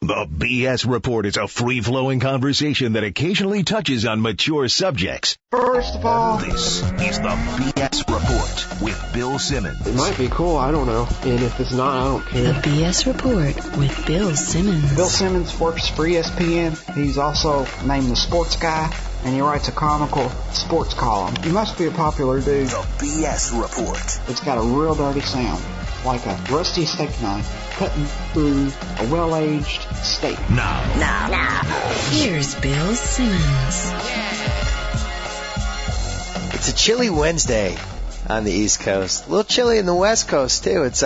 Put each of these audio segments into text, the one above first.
The BS Report is a free-flowing conversation that occasionally touches on mature subjects. First of all, This is the BS Report with Bill Simmons. it might be cool, I don't know. And if it's not, I don't The care. BS Report with Bill Simmons. Bill Simmons works for ESPN. He's also named the sports guy, and he writes a comical sports column. He must be a popular dude. The BS Report. It's got a real dirty sound, like a rusty steak knife cutting through a well-aged steak. Now. Here's Bill Simmons. It's a chilly Wednesday on the East Coast. A little chilly in the West Coast, too. It's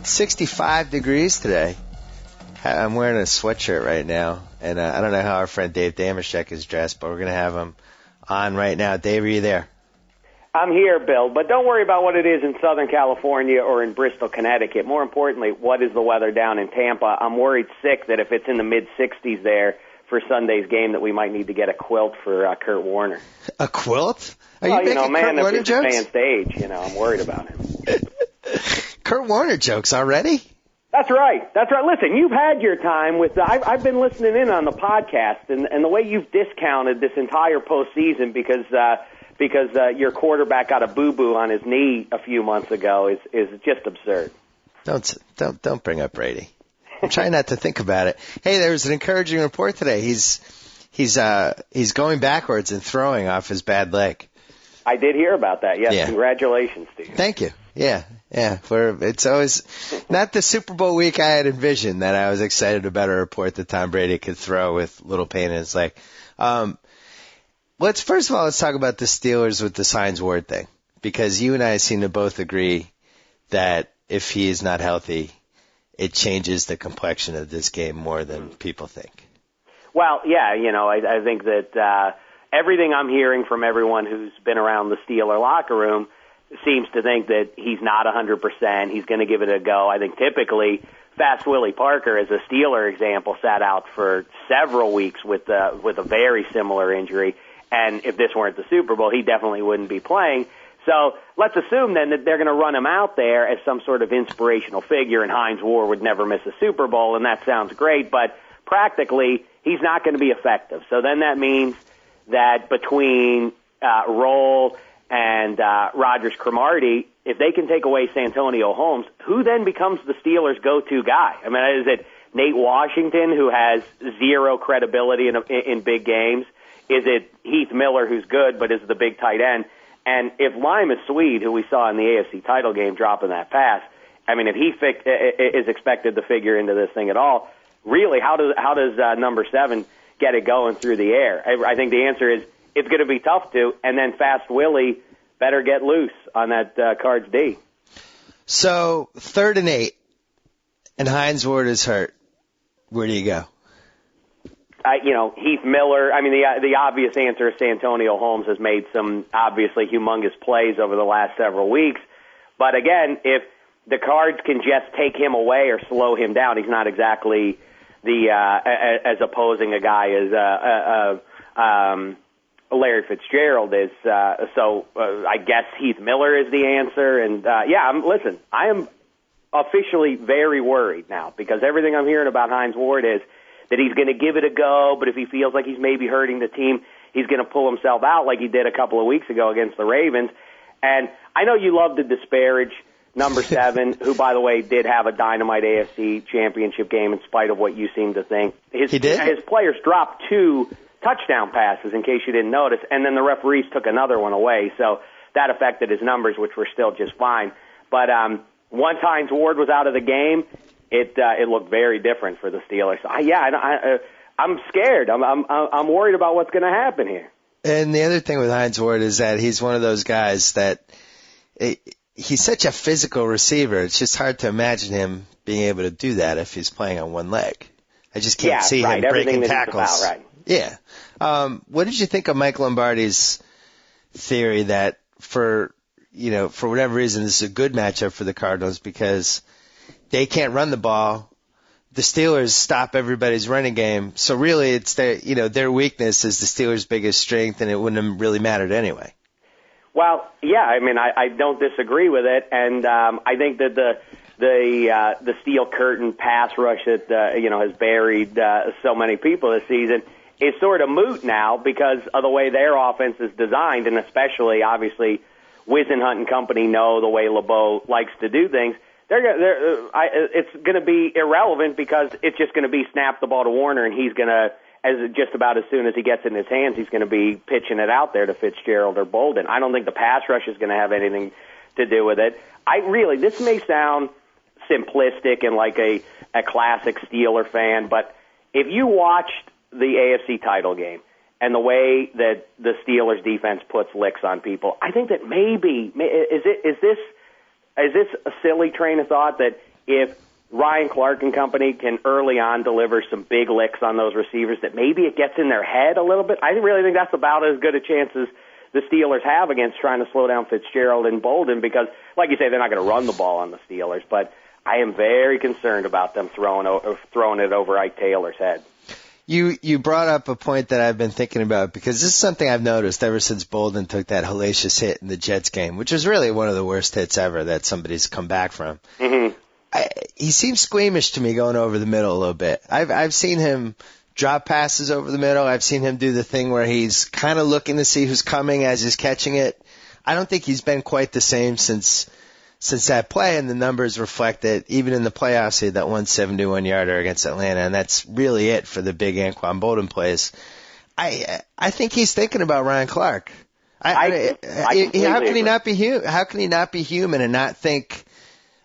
65 degrees today. I'm wearing a sweatshirt right now, and I don't know how our friend Dave Dameshek is dressed, but we're going to have him on right now. Dave, are you there? I'm here, Bill, but don't worry about what it is in Southern California or in Bristol, Connecticut. More importantly, what is the weather down in Tampa? I'm worried sick that if it's in the mid-60s there for Sunday's game that we might need to get a quilt for Kurt Warner. A quilt? Are Well, you making man, Kurt Warner if he's jokes? advanced age, I'm worried about him. Kurt Warner jokes already? That's right. Listen, you've had your time with I've been listening in on the podcast, and the way you've discounted this entire postseason because your quarterback got a boo-boo on his knee a few months ago is just absurd. Don't bring up Brady. I'm trying not to think about it. Hey, there was an encouraging report today. He's going backwards and throwing off his bad leg. I did hear about that. Yes, Yeah. Congratulations to you. Thank you. Yeah. It's always not the Super Bowl week I had envisioned that I was excited about a report that Tom Brady could throw with little pain in his leg. Let's talk about the Steelers with this Hines Ward thing, because you and I seem to both agree that if he is not healthy, it changes the complexion of this game more than people think. Well, yeah, I think that everything I'm hearing from everyone who's been around the Steeler locker room seems to think that he's not 100%. He's going to give it a go. I think typically Fast Willie Parker, as a Steeler example, sat out for several weeks with a very similar injury. And if this weren't the Super Bowl, he definitely wouldn't be playing. So let's assume then that they're going to run him out there as some sort of inspirational figure, and Hines Ward would never miss a Super Bowl, and that sounds great. But practically, he's not going to be effective. So then that means that between Roll and Rodgers-Cromartie, if they can take away Santonio Holmes, who then becomes the Steelers' go-to guy? I mean, is it Nate Washington, who has zero credibility in big games? Is it Heath Miller, who's good but is the big tight end? And if Limas Sweed, who we saw in the AFC title game dropping that pass, I mean, if he is expected to figure into this thing at all, really, how does number 7 get it going through the air? I think the answer is it's going to be tough to, and then Fast Willie better get loose on that Cards D. So 3rd and 8, and Hines Ward is hurt. Where do you go? Heath Miller. I mean, the obvious answer is Santonio Holmes has made some obviously humongous plays over the last several weeks. But again, if the Cards can just take him away or slow him down, he's not exactly as opposing a guy as Larry Fitzgerald is. So I guess Heath Miller is the answer. And listen, I am officially very worried now because everything I'm hearing about Hines Ward is that he's going to give it a go, but if he feels like he's maybe hurting the team, he's going to pull himself out like he did a couple of weeks ago against the Ravens. And I know you love to disparage number 7, who, by the way, did have a dynamite AFC championship game in spite of what you seem to think. He did? His players dropped 2 touchdown passes, in case you didn't notice, and then the referees took another one away. So that affected his numbers, which were still just fine. But once Hines Ward was out of the game, it looked very different for the Steelers. So, I'm scared. I'm worried about what's going to happen here. And the other thing with Hines Ward is that he's one of those guys that he's such a physical receiver. It's just hard to imagine him being able to do that if he's playing on one leg. I just can't see him breaking tackles. About, right. Yeah. What did you think of Mike Lombardi's theory that for whatever reason this is a good matchup for the Cardinals because they can't run the ball. The Steelers stop everybody's running game. So really it's their weakness is the Steelers' biggest strength, and it wouldn't have really mattered anyway. Well, yeah, I mean, I don't disagree with it, and I think that the steel curtain pass rush that has buried so many people this season is sort of moot now because of the way their offense is designed, and especially obviously Whisenhunt and company know the way LeBeau likes to do things. It's going to be irrelevant because it's just going to be snap the ball to Warner, and he's going to, just about as soon as he gets it in his hands, he's going to be pitching it out there to Fitzgerald or Bolden. I don't think the pass rush is going to have anything to do with it. This may sound simplistic and like a classic Steeler fan, but if you watched the AFC title game and the way that the Steelers defense puts licks on people, I think that maybe is this a silly train of thought that if Ryan Clark and company can early on deliver some big licks on those receivers, that maybe it gets in their head a little bit? I really think that's about as good a chance as the Steelers have against trying to slow down Fitzgerald and Bolden because, like you say, they're not going to run the ball on the Steelers, but I am very concerned about them throwing it over Ike Taylor's head. You brought up a point that I've been thinking about because this is something I've noticed ever since Bolden took that hellacious hit in the Jets game, which was really one of the worst hits ever that somebody's come back from. Mm-hmm. He seems squeamish to me going over the middle a little bit. I've seen him drop passes over the middle. I've seen him do the thing where he's kind of looking to see who's coming as he's catching it. I don't think he's been quite the same since that play, and the numbers reflect that even in the playoffs he had that 171-yarder against Atlanta, and that's really it for the big Anquan Bolden plays. I think he's thinking about Ryan Clark. How can he not be human and not think,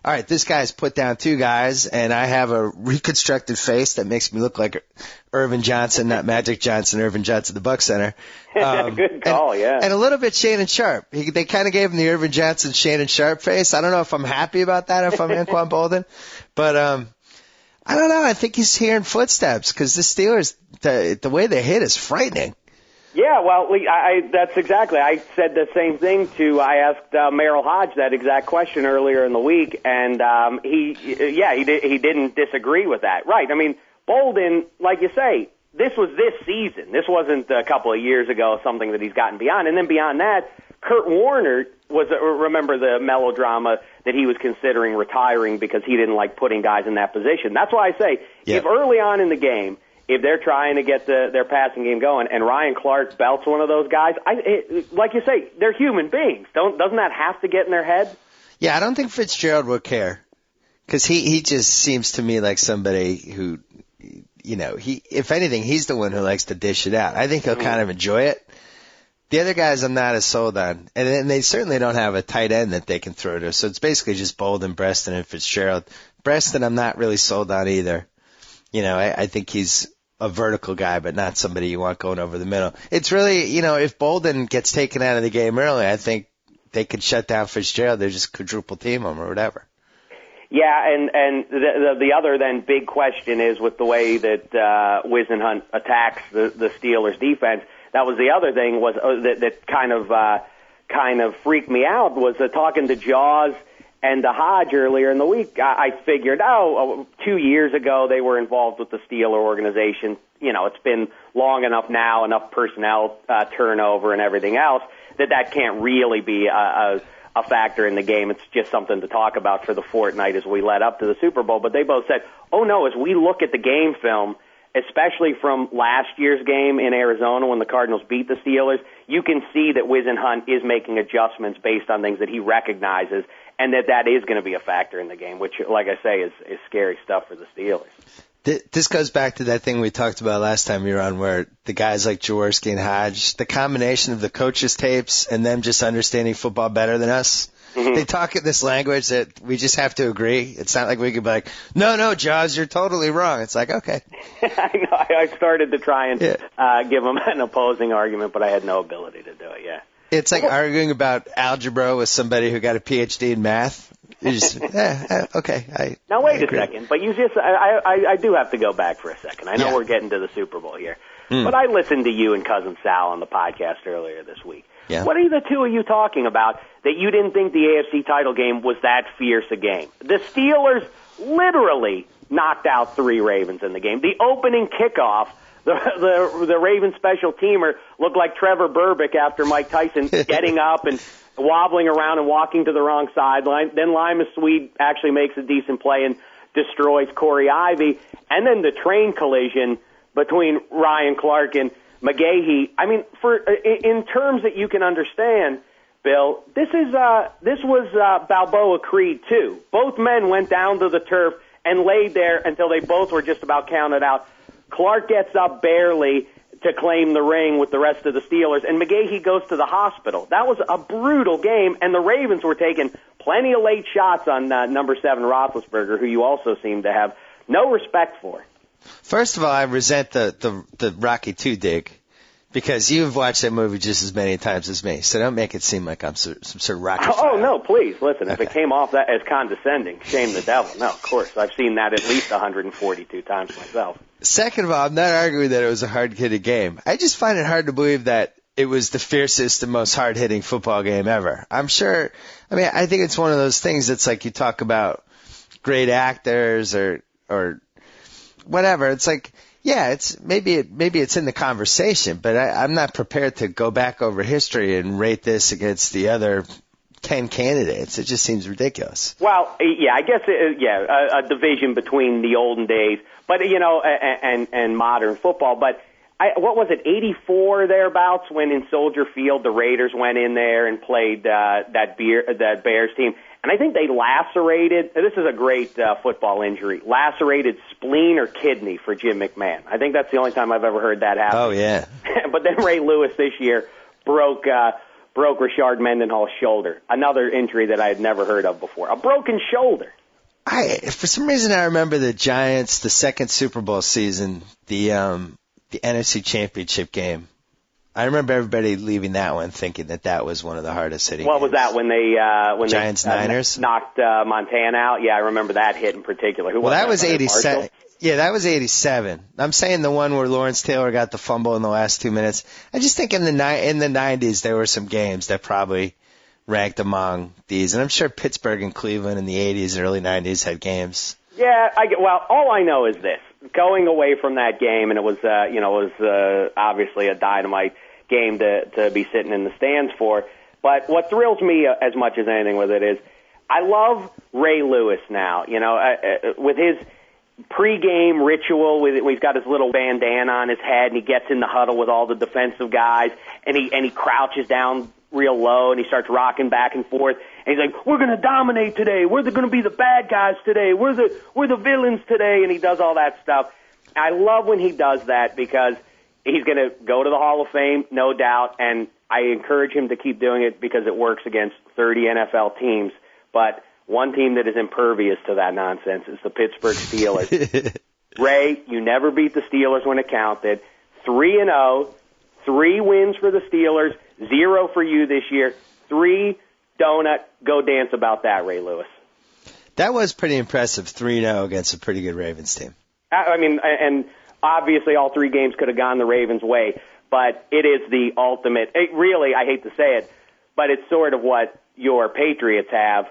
all right, this guy's put down two guys, and I have a reconstructed face that makes me look like Irvin Johnson, not Magic Johnson, Irvin Johnson, the Buck Center. Good call, yeah. And a little bit Shannon Sharp. They kind of gave him the Irvin Johnson, Shannon Sharp face. I don't know if I'm happy about that if I'm Anquan Bolden. But I don't know. I think he's hearing footsteps because the Steelers, the way they hit is frightening. Yeah, well, that's exactly. I said the same thing I asked Merrill Hodge that exact question earlier in the week, and he didn't disagree with that. Right. I mean, Bolden, like you say, this was this season. This wasn't a couple of years ago, something that he's gotten beyond. And then beyond that, Kurt Warner remember the melodrama that he was considering retiring because he didn't like putting guys in that position. That's why I say, if early on in the game, if they're trying to get their passing game going, and Ryan Clark belts one of those guys, like you say, they're human beings. Doesn't that have to get in their head? Yeah, I don't think Fitzgerald would care because he just seems to me like somebody who, if anything, he's the one who likes to dish it out. I think he'll kind of enjoy it. The other guys I'm not as sold on, and they certainly don't have a tight end that they can throw to. So it's basically just Bolden, Preston, and Fitzgerald. Preston I'm not really sold on either. I think he's a vertical guy, but not somebody you want going over the middle. It's really, if Bolden gets taken out of the game early, I think they could shut down Fitzgerald. They just quadruple team him or whatever. Yeah, and the other then big question is with the way that Whisenhunt attacks the Steelers defense. That was the other thing was that kind of freaked me out was talking to Jaws and to Hodge earlier in the week. I figured, 2 years ago they were involved with the Steeler organization. It's been long enough now, enough personnel turnover and everything else that can't really be a factor in the game. It's just something to talk about for the fortnight as we led up to the Super Bowl. But they both said, oh no, as we look at the game film, especially from last year's game in Arizona when the Cardinals beat the Steelers, you can see that Whisenhunt is making adjustments based on things that he recognizes, and that is going to be a factor in the game, which, like I say, is scary stuff for the Steelers. This goes back to that thing we talked about last time you were on where the guys like Jaworski and Hodge, the combination of the coaches' tapes and them just understanding football better than us, they talk in this language that we just have to agree. It's not like we could be like, no, Jaws, you're totally wrong. It's like, okay. I know. I started to try and give them an opposing argument, but I had no ability to do it, yeah. It's like arguing about algebra with somebody who got a PhD in math. You just, okay. Now wait a second, but you just, I do have to go back for a second. I know we're getting to the Super Bowl here, but I listened to you and Cousin Sal on the podcast earlier this week. Yeah. What are the two of you talking about that you didn't think the AFC title game was that fierce a game? The Steelers literally knocked out 3 Ravens in the game. The opening kickoff the Ravens special teamer looked like Trevor Burbick after Mike Tyson getting up and wobbling around and walking to the wrong sideline. Then Lima Swede actually makes a decent play and destroys Corey Ivy. And then the train collision between Ryan Clark and McGahee. I mean, in terms that you can understand, Bill, this was Balboa Creed too. Both men went down to the turf and laid there until they both were just about counted out. Clark gets up barely to claim the ring with the rest of the Steelers, and McGahee goes to the hospital. That was a brutal game, and the Ravens were taking plenty of late shots on number 7 Roethlisberger, who you also seem to have no respect for. First of all, I resent the Rocky II dig, because you've watched that movie just as many times as me, so don't make it seem like I'm some sort of Rocky fan. Oh, no, please, listen, if it came off that as condescending, shame the devil. No, of course, I've seen that at least 142 times myself. Second of all, I'm not arguing that it was a hard-hitting game. I just find it hard to believe that it was the fiercest and most hard-hitting football game ever. I'm sure, I think it's one of those things that's like you talk about great actors or whatever. It's like, yeah, it's maybe it's in the conversation, but I'm not prepared to go back over history and rate this against the other 10 candidates. It just seems ridiculous. Well, yeah, I guess, a division between the olden days, but, and modern football. But what was it, 84 thereabouts, when in Soldier Field the Raiders went in there and played that Bears team. And I think they lacerated, this is a great football injury, lacerated spleen or kidney for Jim McMahon. I think that's the only time I've ever heard that happen. Oh, yeah. But then Ray Lewis this year broke Rashard Mendenhall's shoulder. Another injury that I had never heard of before. A broken shoulder. For some reason, I remember the Giants, the second Super Bowl season, the NFC Championship game. I remember everybody leaving that one thinking that was one of the hardest hitting games. What was that, when they Giants Niners knocked Montana out? Yeah, I remember that hit in particular. Well, that was 87. Yeah, that was 87. I'm saying the one where Lawrence Taylor got the fumble in the last 2 minutes. I just think in the 90s there were some games that probably ranked among these, and I'm sure Pittsburgh and Cleveland in the 80s and early 90s had games. Yeah, well, all I know is this: going away from that game, and it was obviously a dynamite game to be sitting in the stands for. But what thrills me as much as anything with it is I love Ray Lewis now. With his pre-game ritual, he's got his little bandana on his head, and he gets in the huddle with all the defensive guys, and he crouches down real low, and he starts rocking back and forth, and he's like, "We're going to dominate today. We're going to be the bad guys today. We're the villains today," and he does all that stuff. I love when he does that, because he's going to go to the Hall of Fame, no doubt, and I encourage him to keep doing it because it works against 30 NFL teams. But one team that is impervious to that nonsense is the Pittsburgh Steelers. Ray, you never beat the Steelers when it counted. 3-0, 3 wins for the Steelers, 0 for you this year. 3 donut. Go dance about that, Ray Lewis. That was pretty impressive, 3-0 against a pretty good Ravens team. And obviously all 3 games could have gone the Ravens' way, but it is the ultimate. Really, I hate to say it, but it's sort of what your Patriots have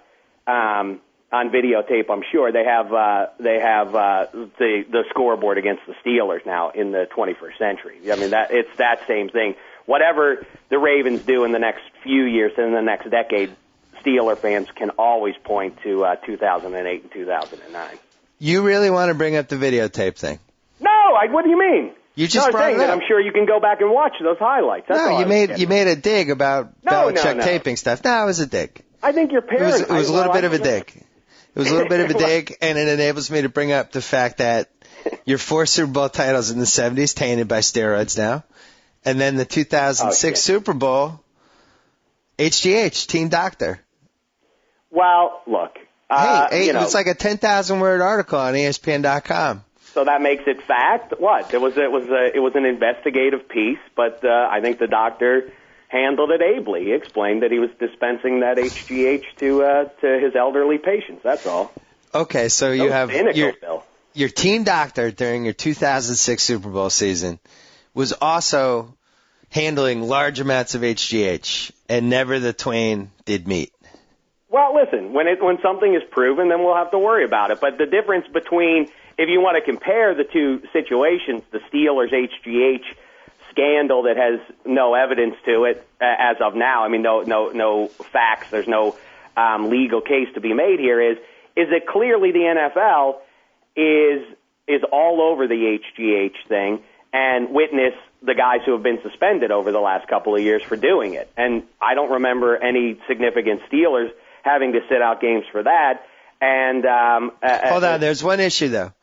on videotape. I'm sure they have the scoreboard against the Steelers now in the 21st century. It's that same thing. Whatever the Ravens do in the next few years and in the next decade, Steeler fans can always point to 2008 and 2009. You really want to bring up the videotape thing? No, what do you mean? You just brought it up. I'm sure you can go back and watch those highlights. That's you made a dig about Belichick taping stuff. No, it was a dig. I think you're paranoid. It was a little bit of a dig. It was a little bit of a dig, and it enables me to bring up the fact that your 4 Super Bowl titles in the 70s, tainted by steroids now, and then the 2006 Super Bowl, HGH, Team Doctor. Well, look. It's like a 10,000-word article on ESPN.com. So that makes it fact? What? It was an investigative piece, but I think the doctor handled it ably. He explained that he was dispensing that HGH to his elderly patients. That's all. Okay, so you have your team doctor during your 2006 Super Bowl season was also handling large amounts of HGH, and never the twain did meet. Well, listen, when something is proven, then we'll have to worry about it. But the difference between if you want to compare the two situations, the Steelers HGH scandal that has no evidence to it as of now. I mean, no facts. There's no legal case to be made here. Is that clearly the NFL is all over the HGH thing, and witness the guys who have been suspended over the last couple of years for doing it. And I don't remember any significant Steelers having to sit out games for that. And hold on, there's one issue though.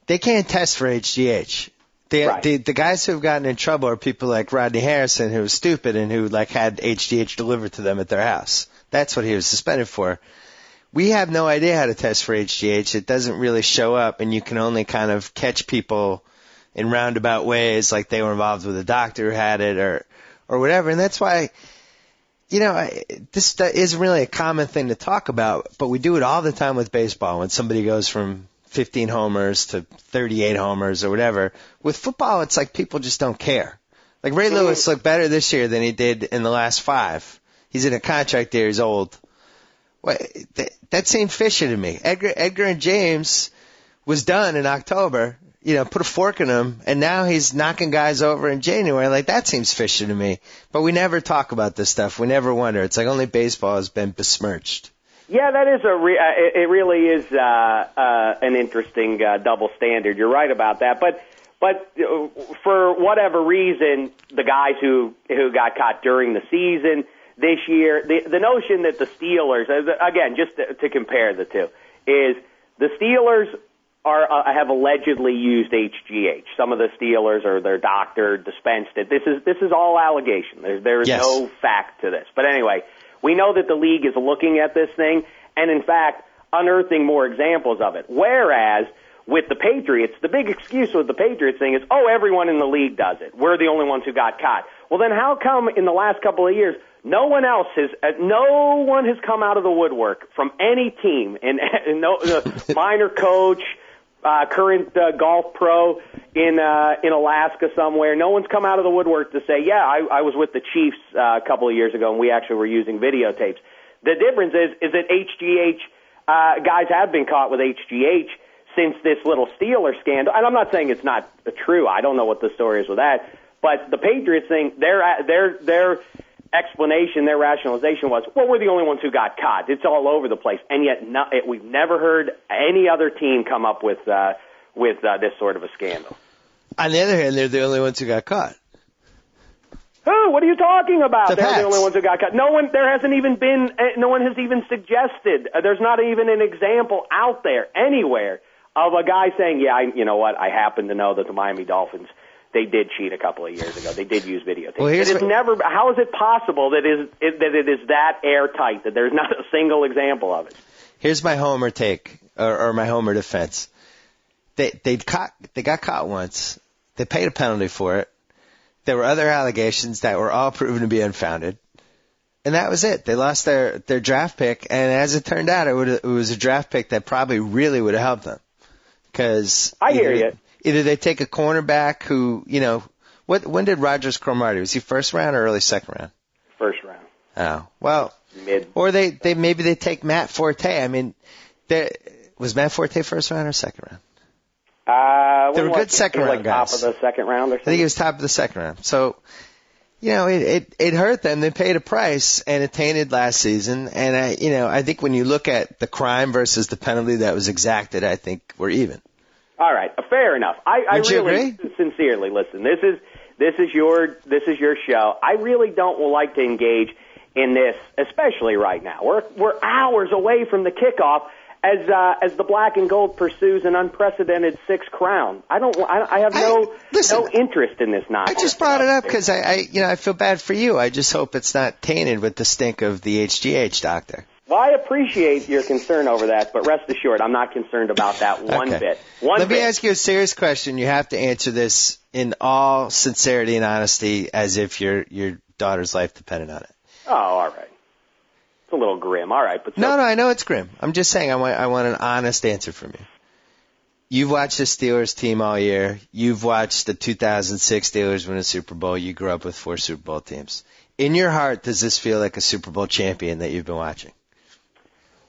They can't test for HGH. The guys who have gotten in trouble are people like Rodney Harrison, who was stupid and who had HGH delivered to them at their house. That's what he was suspended for. We have no idea how to test for HGH. It doesn't really show up, and you can only kind of catch people in roundabout ways, like they were involved with a doctor who had it or whatever. And that's why, this isn't really a common thing to talk about, but we do it all the time with baseball when somebody goes from 15 homers to 38 homers or whatever. With football, it's like people just don't care. Like Ray Lewis looked better this year than he did in the last 5. He's in a contract year. He's old. That seemed fishy to me. Edgar and James was done in October, put a fork in him, and now he's knocking guys over in January. Like, that seems fishy to me. But we never talk about this stuff. We never wonder. It's like only baseball has been besmirched. Yeah, that is it really is an interesting double standard. You're right about that. But for whatever reason, the guys who got caught during the season this year, the notion that the Steelers, again, just to compare the two, is the Steelers have allegedly used HGH. Some of the Steelers or their doctor dispensed it. This is all allegation. There is no fact to this. But anyway, we know that the league is looking at this thing and, in fact, unearthing more examples of it. Whereas with the Patriots, the big excuse with the Patriots thing is, everyone in the league does it. We're the only ones who got caught. Well, then how come in the last couple of years no one has come out of the woodwork from any team, and no minor coach, current golf pro in Alaska somewhere. No one's come out of the woodwork to say, I was with the Chiefs a couple of years ago, and we actually were using videotapes. The difference is that HGH guys have been caught with HGH since this little Steeler scandal. And I'm not saying it's not true. I don't know what the story is with that. But the Patriots thing, their explanation, their rationalization was, we're the only ones who got caught. It's all over the place. And yet we've never heard any other team come up with this sort of a scandal. On the other hand, they're the only ones who got caught. Who? What are you talking about? They're the only ones who got caught. No one has even suggested. There's not even an example out there anywhere of a guy saying, I happen to know that the Miami Dolphins, they did cheat a couple of years ago. They did use videotape. Well, how is it possible that it is that airtight, that there's not a single example of it? Here's my homer take, or my homer defense. They got caught once. They paid a penalty for it. There were other allegations that were all proven to be unfounded. And that was it. They lost their draft pick, and as it turned out, it was a draft pick that probably really would have helped them. Because I hear you. Either they take a cornerback who, when did Rodgers Cromartie? Was he first round or early second round? First round. Oh, well. Mid. Or they take Matt Forte. I mean, was Matt Forte first round or second round? They were good second round guys. Top of the second round or something? I think he was top of the second round. So, it hurt them. They paid a price, and it tainted last season. And I think when you look at the crime versus the penalty that was exacted, I think we're even. All right, fair enough. I really agree? Sincerely listen. This is your show. I really don't like to engage in this, especially right now. We're hours away from the kickoff as the black and gold pursues an unprecedented sixth crown. I have no interest in this nonsense. I just brought it up because I feel bad for you. I just hope it's not tainted with the stink of the HGH doctor. Well, I appreciate your concern over that, but rest assured, I'm not concerned about that one bit. Let me ask you a serious question. You have to answer this in all sincerity and honesty, as if your daughter's life depended on it. Oh, all right. It's a little grim. All right, but no, I know it's grim. I'm just saying I want an honest answer from you. You've watched the Steelers team all year. You've watched the 2006 Steelers win a Super Bowl. You grew up with 4 Super Bowl teams. In your heart, does this feel like a Super Bowl champion that you've been watching?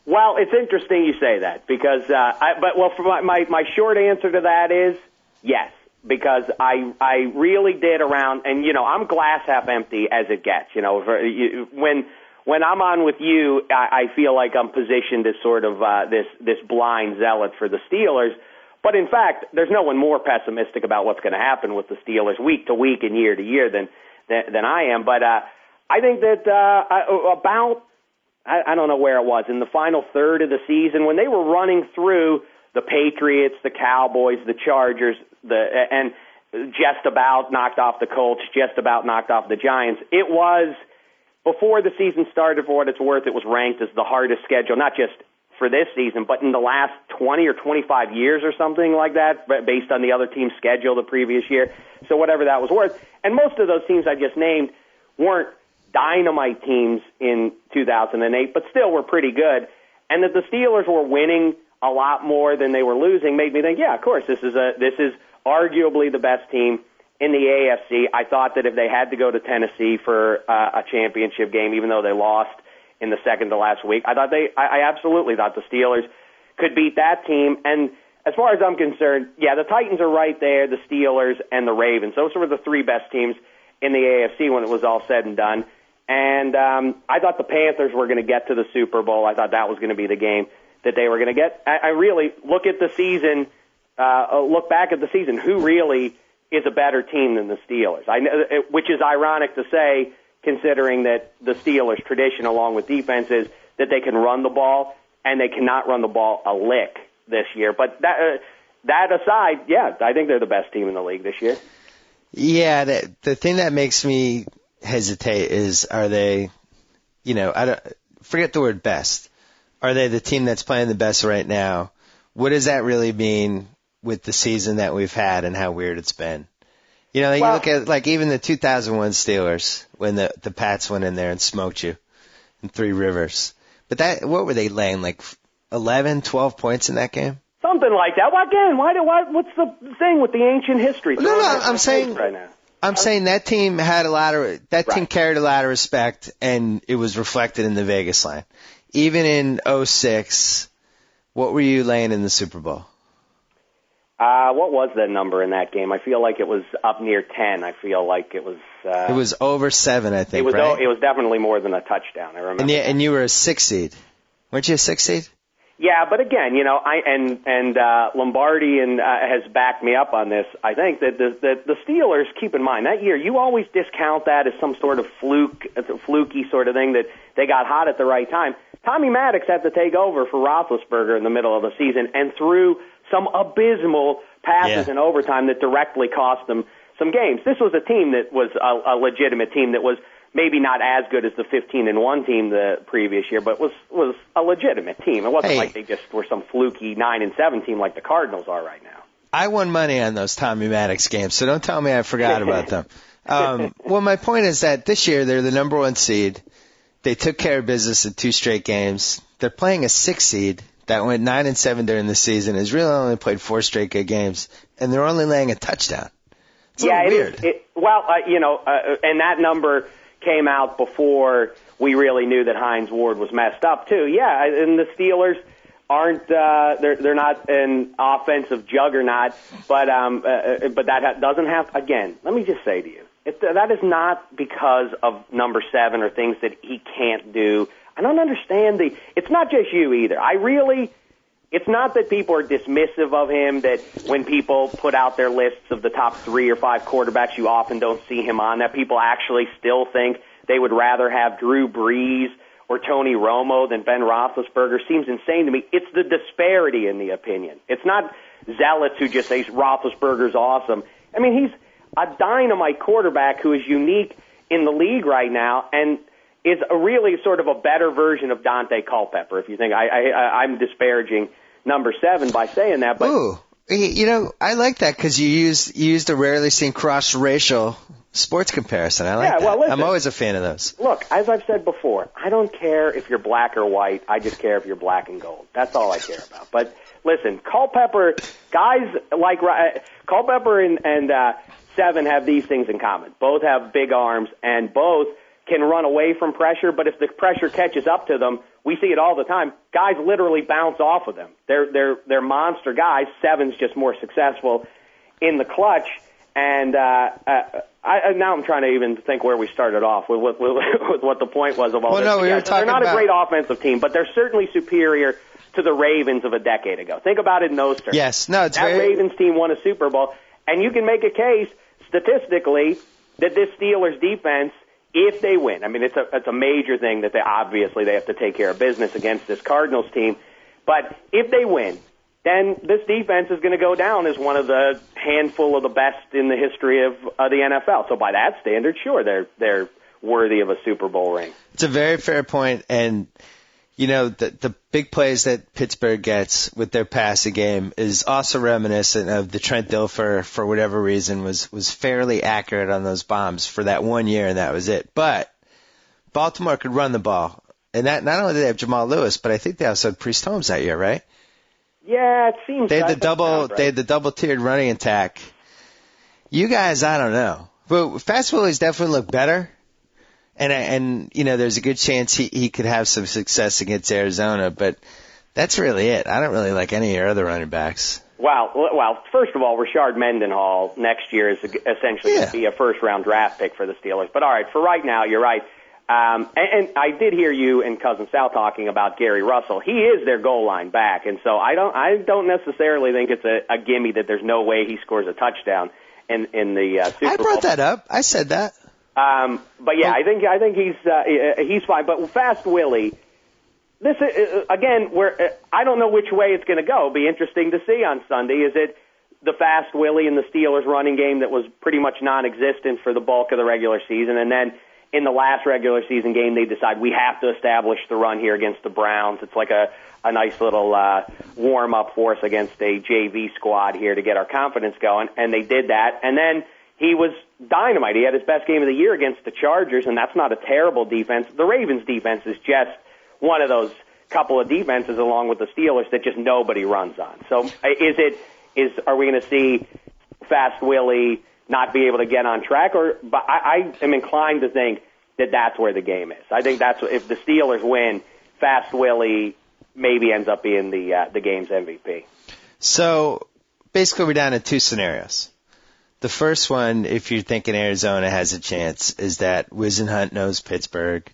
Well, it's interesting you say that because, for my short answer to that is yes, because I really did around, and I'm glass half empty as it gets. When I'm on with you, I feel like I'm positioned as sort of this blind zealot for the Steelers. But in fact, there's no one more pessimistic about what's going to happen with the Steelers week to week and year to year than I am. But I think that I don't know where it was, in the final third of the season, when they were running through the Patriots, the Cowboys, the Chargers, and just about knocked off the Colts, just about knocked off the Giants. It was, before the season started, for what it's worth, it was ranked as the hardest schedule, not just for this season, but in the last 20 or 25 years or something like that, based on the other team's schedule the previous year. So whatever that was worth. And most of those teams I just named weren't dynamite teams in 2008, but still were pretty good. And that the Steelers were winning a lot more than they were losing made me think, yeah, of course, this is arguably the best team in the AFC. I thought that if they had to go to Tennessee for a championship game, even though they lost in the second to last week, I absolutely thought the Steelers could beat that team. And as far as I'm concerned, yeah, the Titans are right there, the Steelers and the Ravens. Those were the three best teams in the AFC when it was all said and done. And I thought the Panthers were going to get to the Super Bowl. I thought that was going to be the game that they were going to get. I really look at the season, look back at the season, who really is a better team than the Steelers, which is ironic to say, considering that the Steelers' tradition, along with defense, is that they can run the ball, and they cannot run the ball a lick this year. But that aside, yeah, I think they're the best team in the league this year. Yeah, the thing that makes me hesitate is, are they, forget the word best. Are they the team that's playing the best right now? What does that really mean with the season that we've had and how weird it's been? You look at even the 2001 Steelers when the Pats went in there and smoked you in Three Rivers. But what were they laying, 11, 12 points in that game? Something like that. Well, again, what's the thing with the ancient history? No, I'm saying right now. I'm saying that team had team carried a lot of respect, and it was reflected in the Vegas line. Even in 2006, what were you laying in the Super Bowl? What was the number in that game? I feel like it was up near 10. I feel like it was. It was over 7, I think. Right? It was definitely more than a touchdown. I remember. And you were a 6 seed, weren't you? A 6 seed? Yeah, but again, Lombardi has backed me up on this. I think that the Steelers, keep in mind, that year you always discount that as some sort of fluky sort of thing, that they got hot at the right time. Tommy Maddox had to take over for Roethlisberger in the middle of the season and threw some abysmal passes in overtime that directly cost them some games. This was a team that was a legitimate team that was maybe not as good as the 15-1 team the previous year, but was a legitimate team. It wasn't like they just were some fluky 9-7 team like the Cardinals are right now. I won money on those Tommy Maddox games, so don't tell me I forgot about them. Well, my point is that this year they're the number 1 seed. They took care of business in 2 straight games. They're playing a 6 seed that went 9-7 during the season, has really only played 4 straight good games, and they're only laying a touchdown. It's weird. And that number came out before we really knew that Hines Ward was messed up too. Yeah, and the Steelers aren't they're not an offensive juggernaut, but that doesn't have. Again, let me just say to you, that is not because of number 7 or things that he can't do. I don't understand it's not just you either. It's not that people are dismissive of him, that when people put out their lists of the top 3 or 5 quarterbacks, you often don't see him on that. People actually still think they would rather have Drew Brees or Tony Romo than Ben Roethlisberger. Seems insane to me. It's the disparity in the opinion. It's not zealots who just say Roethlisberger's awesome. I mean, he's a dynamite quarterback who is unique in the league right now and is really sort of a better version of Dante Culpepper, if you think I'm disparaging number 7 by saying that. But ooh, I like that because you used a rarely seen cross-racial sports comparison. I like that. Well, listen, I'm always a fan of those. Look, as I've said before, I don't care if you're black or white. I just care if you're black and gold. That's all I care about. But listen, Culpepper, guys like Culpepper and 7 have these things in common. Both have big arms, and both can run away from pressure, but if the pressure catches up to them, we see it all the time. Guys literally bounce off of them. They're monster guys. Seven's just more successful in the clutch. And now I'm trying to even think where we started off with what the point was of all this. No, we were talking they're not about... a great offensive team, but they're certainly superior to the Ravens of a decade ago. Think about it in those terms. Yes, no, it's that very... Ravens team won a Super Bowl, and you can make a case statistically that this Steelers defense, if they win, I mean, it's a major thing that they have to take care of business against this Cardinals team, but if they win, then this defense is going to go down as one of the handful of the best in the history of the NFL. So by that standard, sure, they're worthy of a Super Bowl ring. It's a very fair point, and the big plays that Pittsburgh gets with their passing game is also reminiscent of the Trent Dilfer, for whatever reason, was fairly accurate on those bombs for that 1 year, and that was it. But Baltimore could run the ball, and that not only did they have Jamal Lewis, but I think they also had Priest Holmes that year, right? Yeah, it seems they had right. They had the double-tiered running attack. You guys, I don't know, but Fast Willie's definitely looked better. And there's a good chance he could have some success against Arizona, but that's really it. I don't really like any of your other running backs. Well, first of all, Rashard Mendenhall next year is essentially going to be a first-round draft pick for the Steelers. But all right, for right now, you're right. And I did hear you and Cousin Sal talking about Gary Russell. He is their goal line back, and so I don't necessarily think it's a gimme that there's no way he scores a touchdown in the Super Bowl. I brought that up. I said that. But yeah, I think he's fine. But Fast Willie, this again, I don't know which way it's going to go. It'll be interesting to see on Sunday. Is it the Fast Willie and the Steelers running game that was pretty much non-existent for the bulk of the regular season, and then in the last regular season game they decide we have to establish the run here against the Browns? It's like a nice little warm-up for us against a JV squad here to get our confidence going, and they did that, and then he was dynamite. He had his best game of the year against the Chargers, and that's not a terrible defense. The Ravens' defense is just one of those couple of defenses, along with the Steelers, that just nobody runs on. So are we going to see Fast Willie not be able to get on track? But I am inclined to think that that's where the game is. I think that's if the Steelers win, Fast Willie maybe ends up being the game's MVP. So basically we're down to two scenarios. The first one, if you're thinking Arizona has a chance, is that Whisenhunt knows Pittsburgh.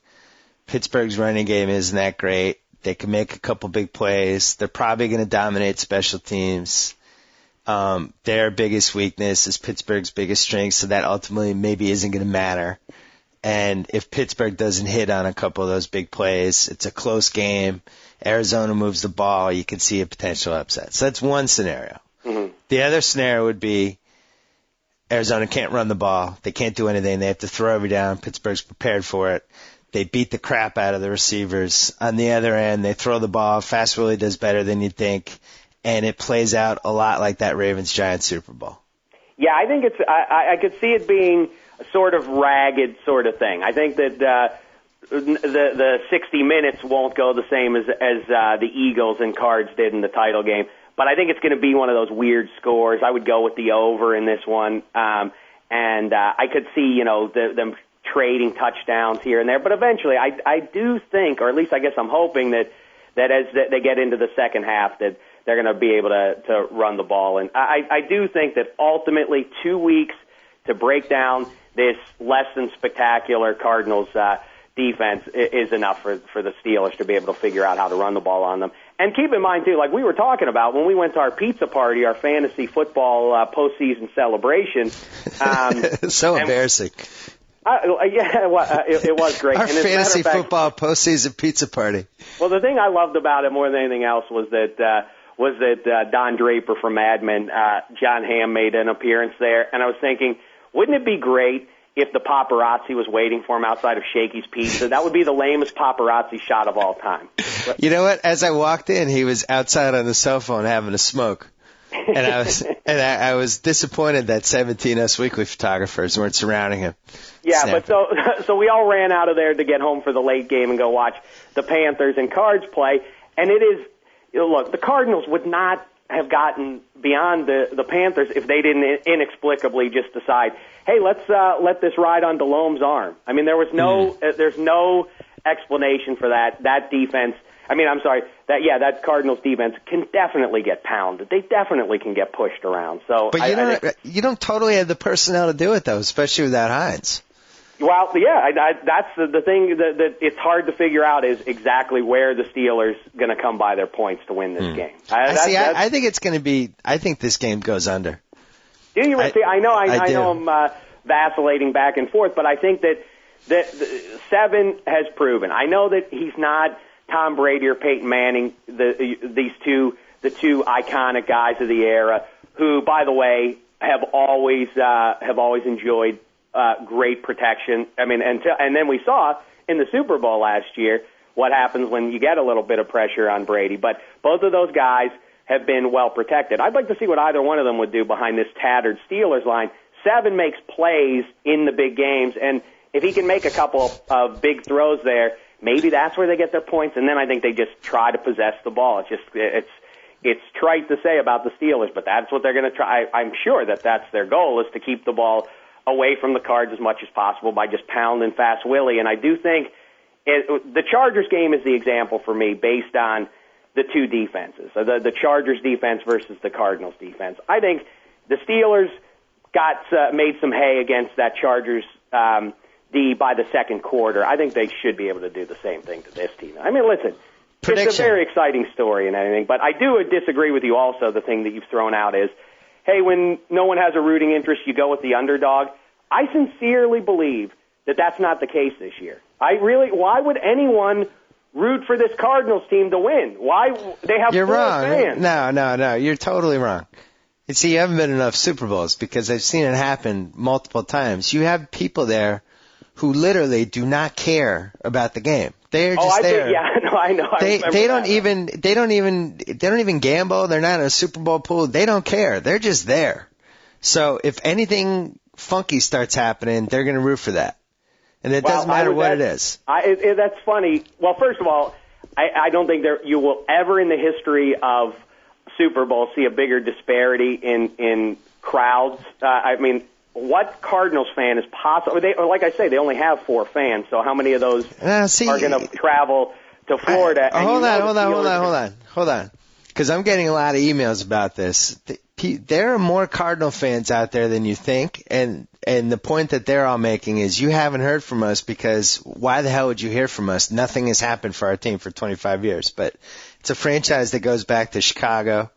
Pittsburgh's running game isn't that great. They can make a couple big plays. They're probably going to dominate special teams. Their biggest weakness is Pittsburgh's biggest strength, so that ultimately maybe isn't going to matter. And if Pittsburgh doesn't hit on a couple of those big plays, it's a close game. Arizona moves the ball. You can see a potential upset. So that's one scenario. Mm-hmm. The other scenario would be Arizona can't run the ball. They can't do anything. They have to throw every down. Pittsburgh's prepared for it. They beat the crap out of the receivers. On the other end, they throw the ball. Fast Willie does better than you'd think, and it plays out a lot like that Ravens-Giants Super Bowl. Yeah, I think I could see it being a sort of ragged sort of thing. I think that the 60 minutes won't go the same as the Eagles and Cards did in the title game. But I think it's going to be one of those weird scores. I would go with the over in this one. And I could see, them trading touchdowns here and there. But eventually, I do think, or at least I guess I'm hoping that as they get into the second half, that they're going to be able to run the ball. And I do think that ultimately 2 weeks to break down this less than spectacular Cardinals defense is enough for the Steelers to be able to figure out how to run the ball on them. And keep in mind, too, like we were talking about when we went to our pizza party, our fantasy football postseason celebration. So embarrassing. It was great. Our and fantasy football postseason pizza party. Well, the thing I loved about it more than anything else was that Don Draper from Mad Men, John Hamm, made an appearance there. And I was thinking, wouldn't it be great if the paparazzi was waiting for him outside of Shakey's Pizza? That would be the lamest paparazzi shot of all time. You know what? As I walked in, he was outside on the cell phone having a smoke. And I was disappointed that 17 Us Weekly photographers weren't surrounding him. Yeah, snapping. but so we all ran out of there to get home for the late game and go watch the Panthers and Cards play. And it is, look, the Cardinals would not have gotten beyond the Panthers if they didn't inexplicably just decide, hey, let's let this ride on Delome's arm. I mean, there was there's no explanation for that. That defense, that Cardinals defense can definitely get pounded. They definitely can get pushed around. So, but you don't totally have the personnel to do it, though, especially without Hines. Well, yeah, that's the thing that it's hard to figure out is exactly where the Steelers going to come by their points to win this game. I think it's going to be. I think this game goes under. Do you? I know I'm vacillating back and forth, but I think that 7 has proven. I know that he's not Tom Brady or Peyton Manning, the two iconic guys of the era, who, by the way, have always enjoyed great protection. I mean, and then we saw in the Super Bowl last year what happens when you get a little bit of pressure on Brady. But both of those guys have been well protected. I'd like to see what either one of them would do behind this tattered Steelers line. 7 makes plays in the big games, and if he can make a couple of big throws there, maybe that's where they get their points. And then I think they just try to possess the ball. It's trite to say about the Steelers, but that's what they're going to try. I'm sure that's their goal, is to keep the ball away from the Cards as much as possible by just pounding Fast Willie. And I do think the Chargers game is the example for me based on the two defenses, the Chargers defense versus the Cardinals defense. I think the Steelers made some hay against that Chargers by the second quarter. I think they should be able to do the same thing to this team. I mean, listen, it's a very exciting story and everything, but I do disagree with you also. The thing that you've thrown out is, hey, when no one has a rooting interest, you go with the underdog. I sincerely believe that that's not the case this year. Why would anyone root for this Cardinals team to win? Why? They have You're 4 wrong. fans. No. You're totally wrong. You see, you haven't been in enough Super Bowls because I've seen it happen multiple times. You have people there who literally do not care about the game. They're just there. I know. They don't even gamble. They're not in a Super Bowl pool. They don't care. They're just there. So if anything funky starts happening, they're going to root for that. And it doesn't matter what it is. That's funny. Well, first of all, I don't think you will ever in the history of Super Bowl see a bigger disparity in crowds. I mean, what Cardinals fan is possible? Like I say, they only have 4 fans, so how many of those are going to travel to Florida? Hold on. Because I'm getting a lot of emails about this. There are more Cardinal fans out there than you think, and the point that they're all making is you haven't heard from us because why the hell would you hear from us? Nothing has happened for our team for 25 years. But it's a franchise that goes back to Chicago.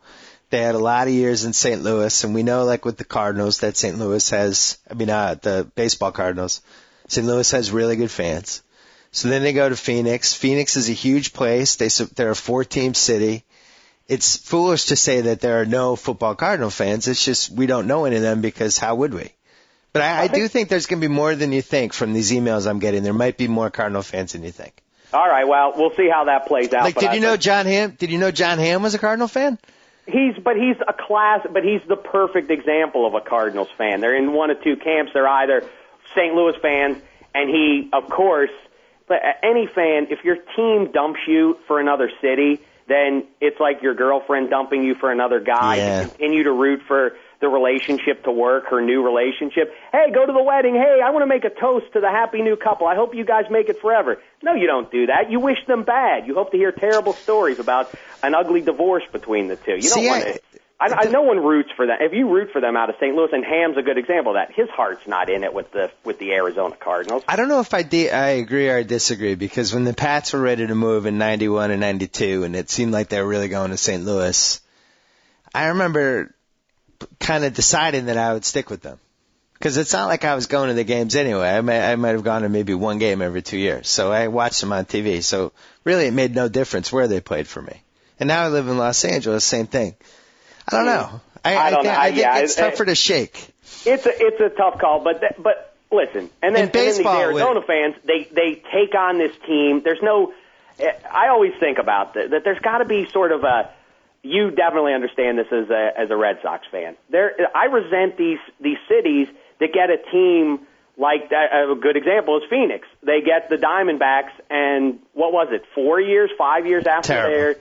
They had a lot of years in St. Louis, and we know, like with the Cardinals, that St. Louis has, the baseball Cardinals, St. Louis has really good fans. So then they go to Phoenix. Phoenix is a huge place. They're a 4-team city. It's foolish to say that there are no football Cardinal fans. It's just we don't know any of them because how would we? But I do think there's going to be more than you think from these emails I'm getting. There might be more Cardinal fans than you think. All right, well, we'll see how that plays out. Did you know John Hamm was a Cardinal fan? He's the perfect example of a Cardinals fan. They're in one of two camps. They're either St. Louis fans, and he, of course, any fan, if your team dumps you for another city, then it's like your girlfriend dumping you for another guy. Yeah. You continue to root for the relationship to work, her new relationship. Hey, go to the wedding. Hey, I want to make a toast to the happy new couple. I hope you guys make it forever. No, you don't do that. You wish them bad. You hope to hear terrible stories about an ugly divorce between the two. You don't want to. No one roots for them. If you root for them out of St. Louis, and Ham's a good example of that, his heart's not in it with the Arizona Cardinals. I don't know if I agree or I disagree, because when the Pats were ready to move in 91 and 92, and it seemed like they were really going to St. Louis, I remember kind of deciding that I would stick with them. Because it's not like I was going to the games anyway. I might have gone to maybe one game every 2 years. So I watched them on TV. So really it made no difference where they played for me. And now I live in Los Angeles, same thing. I don't know. I think it's tougher to shake. It's a tough call, but listen. And then these Arizona fans, they take on this team. There's no. I always think about that there's got to be sort of a. You definitely understand this as a Red Sox fan. I resent these cities that get a team like that. A good example is Phoenix. They get the Diamondbacks, and what was it? 5 years after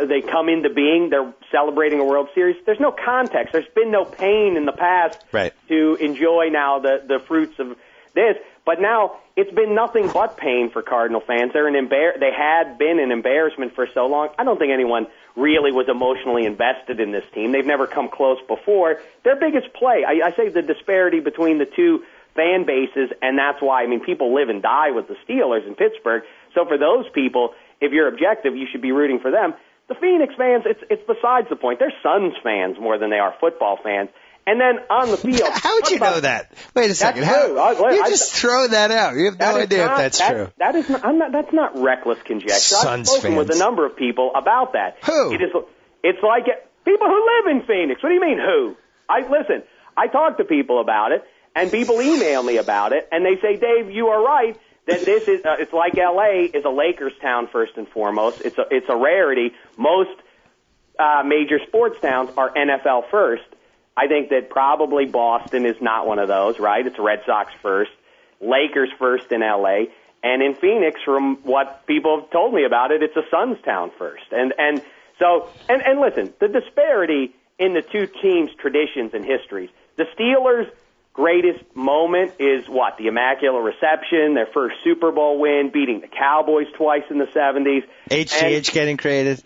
they come into being, they're celebrating a World Series. There's no context. There's been no pain in the past to enjoy now the fruits of this. But now it's been nothing but pain for Cardinal fans. They had been an embarrassment for so long. I don't think anyone really was emotionally invested in this team. They've never come close before. Their biggest play, I say the disparity between the two fan bases, and that's why, people live and die with the Steelers in Pittsburgh. So for those people, if you're objective, you should be rooting for them. The Phoenix fans, it's besides the point. They're Suns fans more than they are football fans. And then on the field, how would you know that? Wait a second. You just throw that out. You have no idea if that's true. That's not reckless conjecture. Suns I've spoken fans. with a number of people about that. Who? It's like people who live in Phoenix. What do you mean who? I talk to people about it, and people email me about it, and they say, Dave, you are right that this is it's like L.A. is a Lakers town first and foremost. It's a rarity. Most major sports towns are NFL first. I think that probably Boston is not one of those, right? It's Red Sox first, Lakers first in L.A., and in Phoenix, from what people have told me about it, it's a Suns town first. And listen, the disparity in the two teams' traditions and histories. The Steelers' greatest moment is what? The Immaculate Reception, their first Super Bowl win, beating the Cowboys twice in the 70s. HGH getting created.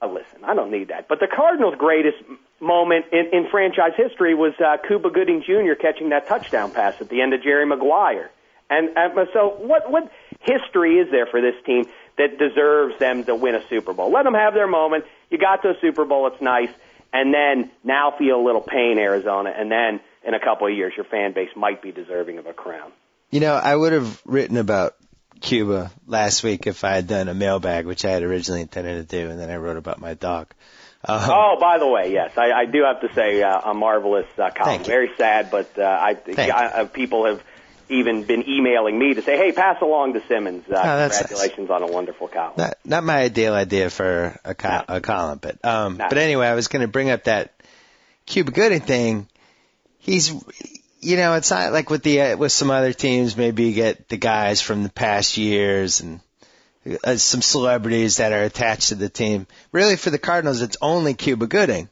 Listen, I don't need that. But the Cardinals' greatest moment in franchise history was Cuba Gooding Jr. catching that touchdown pass at the end of Jerry Maguire. And so what history is there for this team that deserves them to win a Super Bowl? Let them have their moment. You got to a Super Bowl. It's nice. And then now feel a little pain, Arizona. And then in a couple of years, your fan base might be deserving of a crown. I would have written about Cuba last week if I had done a mailbag, which I had originally intended to do, and then I wrote about my dog. By the way, yes, I do have to say a marvelous column. Very sad, but people have even been emailing me to say, hey, pass along to Simmons. Congratulations on a wonderful column. Not my ideal idea for a column, but but anyway, I was going to bring up that Cuba Gooding thing. He's, it's not like with some other teams. Maybe you get the guys from the past years and some celebrities that are attached to the team. Really, for the Cardinals, it's only Cuba Gooding.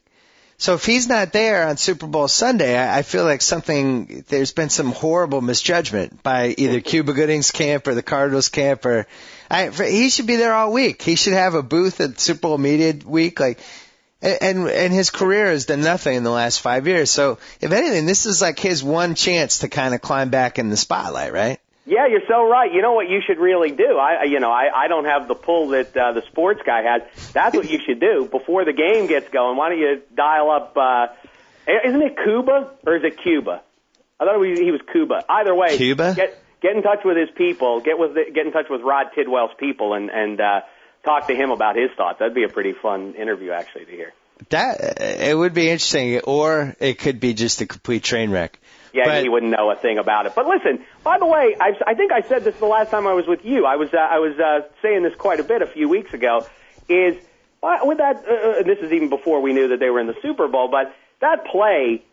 So if he's not there on Super Bowl Sunday, I feel like there's been some horrible misjudgment by either Cuba Gooding's camp or the Cardinals camp, he should be there all week. He should have a booth at Super Bowl Media Week, and his career has done nothing in the last 5 years. So if anything, this is like his one chance to kind of climb back in the spotlight, right? Yeah, you're so right. You know what you should really do? I don't have the pull that the sports guy has. That's what you should do before the game gets going. Why don't you dial up? Isn't it Cuba or is it Cuba? I thought he was Cuba. Either way, Cuba. Get in touch with his people. Get in touch with Rod Tidwell's people and talk to him about his thoughts. That'd be a pretty fun interview actually to hear. It would be interesting, or it could be just a complete train wreck. Yeah, he wouldn't know a thing about it. But listen, by the way, I think I said this the last time I was with you. I was saying this quite a bit a few weeks ago. Is with that? This is even before we knew that they were in the Super Bowl. But that play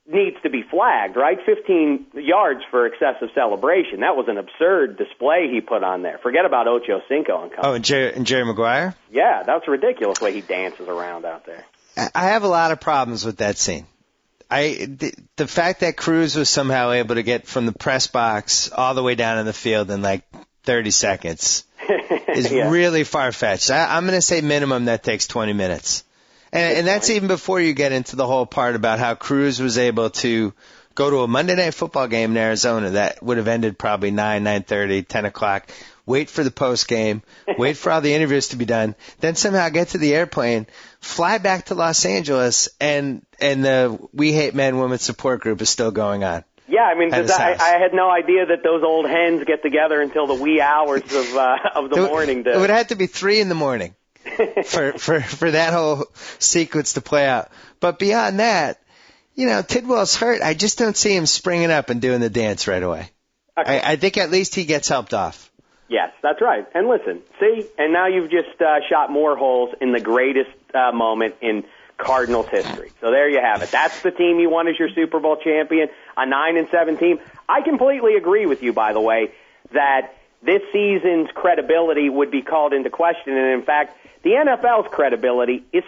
needs to be flagged, right? 15 yards for excessive celebration. That was an absurd display he put on there. Forget about Ocho Cinco and company. Oh, and Jerry Maguire? Yeah, that's a ridiculous way he dances around out there. I have a lot of problems with that scene. The fact that Cruz was somehow able to get from the press box all the way down in the field in like 30 seconds is really far-fetched. I'm going to say minimum that takes 20 minutes. And that's even before you get into the whole part about how Cruz was able to go to a Monday Night Football game in Arizona that would have ended probably 9:30, 10 o'clock, wait for the post game, wait for all the interviews to be done, then somehow get to the airplane, fly back to Los Angeles, and the We Hate Men Women support group is still going on. Yeah, I had no idea that those old hens get together until the wee hours of the morning. It would have to be 3 a.m. for that whole sequence to play out. But beyond that, Tidwell's hurt. I just don't see him springing up and doing the dance right away. Okay. I think at least he gets helped off. Yes, that's right. And listen, and now you've just shot more holes in the greatest moment in Cardinals history. So there you have it. That's the team you want as your Super Bowl champion, a 9-7 team. I completely agree with you, by the way, that this season's credibility would be called into question. And in fact, the NFL's credibility is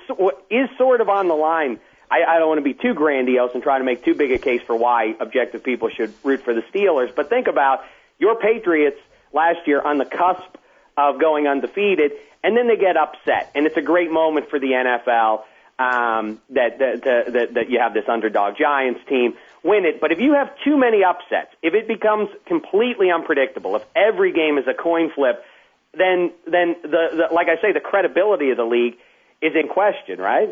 sort of on the line I don't want to be too grandiose and try to make too big a case for why objective people should root for the Steelers, but think about your Patriots last year on the cusp of going undefeated, and then they get upset, and it's a great moment for the NFL that you have this underdog Giants team win it. But if you have too many upsets, if it becomes completely unpredictable, if every game is a coin flip, then the like I say, the credibility of the league is in question, right?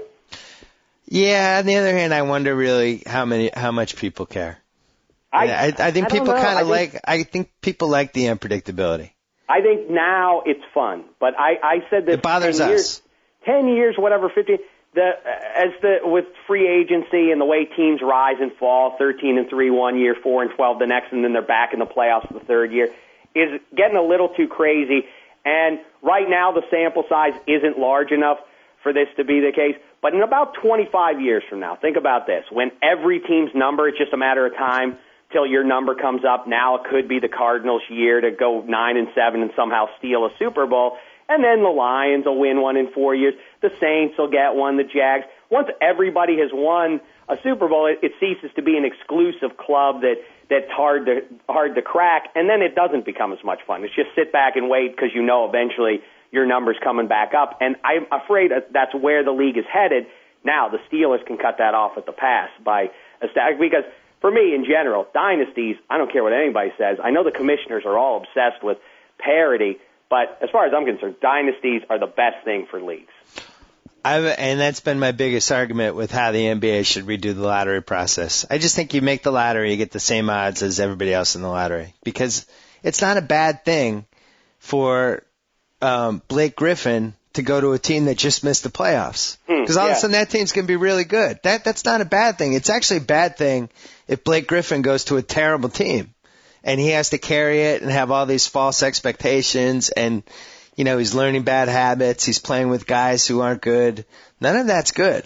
Yeah. On the other hand, I wonder really how much people care. I think people kind of I think people like the unpredictability. I think now it's fun, but I said this. It bothers us. 10 years, whatever, 15. With free agency and the way teams rise and fall, 13-3 1 year, 4-12 the next, and then they're back in the playoffs the third year, is getting a little too crazy. And right now the sample size isn't large enough for this to be the case. But in about 25 years from now, think about this. When every team's number, it's just a matter of time till your number comes up. Now it could be the Cardinals' year to go 9-7 and somehow steal a Super Bowl. And then the Lions will win one in 4 years. The Saints will get one, the Jags. Once everybody has won a Super Bowl, it ceases to be an exclusive club that's hard to crack, and then it doesn't become as much fun. It's just sit back and wait because you know eventually your number's coming back up. And I'm afraid that's where the league is headed. Now the Steelers can cut that off at the pass by because for me in general, dynasties, I don't care what anybody says. I know the commissioners are all obsessed with parity, but as far as I'm concerned, dynasties are the best thing for leagues. And that's been my biggest argument with how the NBA should redo the lottery process. I just think you make the lottery, you get the same odds as everybody else in the lottery. Because it's not a bad thing for Blake Griffin to go to a team that just missed the playoffs. Because all of a sudden that team's going to be really good. That's not a bad thing. It's actually a bad thing if Blake Griffin goes to a terrible team. And he has to carry it and have all these false expectations and, you know, he's learning bad habits. He's playing with guys who aren't good. None of that's good.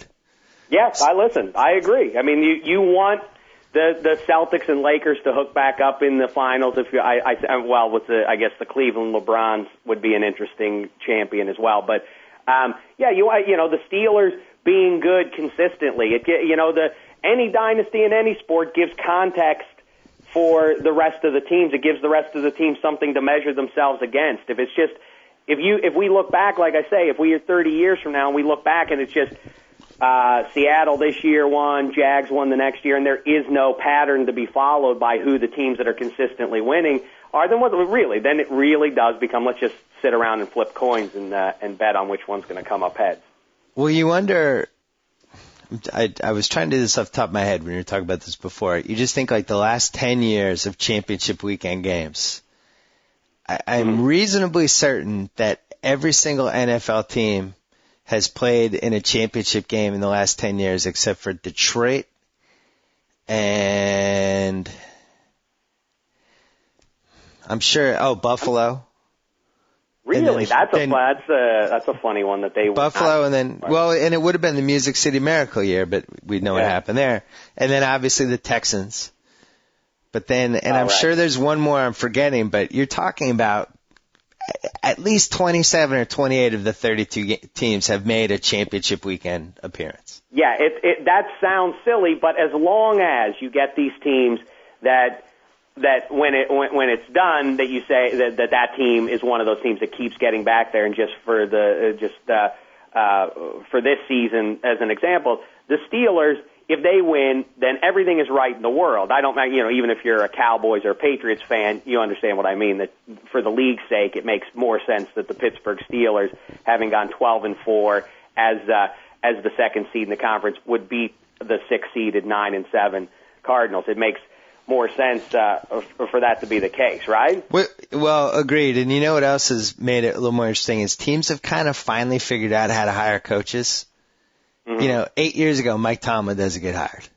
Yes, I agree. I mean, you want the Celtics and Lakers to hook back up in the finals. With I guess the Cleveland LeBrons would be an interesting champion as well. But the Steelers being good consistently. Any dynasty in any sport gives context for the rest of the teams. It gives the rest of the teams something to measure themselves against. If we look back, like I say, if we are 30 years from now and we look back and it's just Seattle this year won, Jags won the next year, and there is no pattern to be followed by who the teams that are consistently winning are, then it really does become, let's just sit around and flip coins and bet on which one's going to come up heads. Well, you wonder, I was trying to do this off the top of my head when you were talking about this before. You just think like the last 10 years of championship weekend games. I'm reasonably certain that every single NFL team has played in a championship game in the last 10 years except for Detroit and I'm sure, Buffalo. Really? That's a funny one that they Buffalo and then, and it would have been the Music City Miracle year, but we know what happened there. And then obviously the Texans. But then, and I'm sure there's one more I'm forgetting, but you're talking about at least 27 or 28 of the 32 teams have made a championship weekend appearance. Yeah, that sounds silly, but as long as you get these teams that when it's done, that you say that team is one of those teams that keeps getting back there, and just for this season, as an example, the Steelers. If they win, then everything is right in the world. Even if you're a Cowboys or a Patriots fan, you understand what I mean. That for the league's sake, it makes more sense that the Pittsburgh Steelers, having gone 12-4 as the second seed in the conference, would beat the 6th seeded 9-7 Cardinals. It makes more sense for that to be the case, right? Well, agreed. And you know what else has made it a little more interesting is teams have kind of finally figured out how to hire coaches. Mm-hmm. 8 years ago, Mike Tomlin doesn't get hired.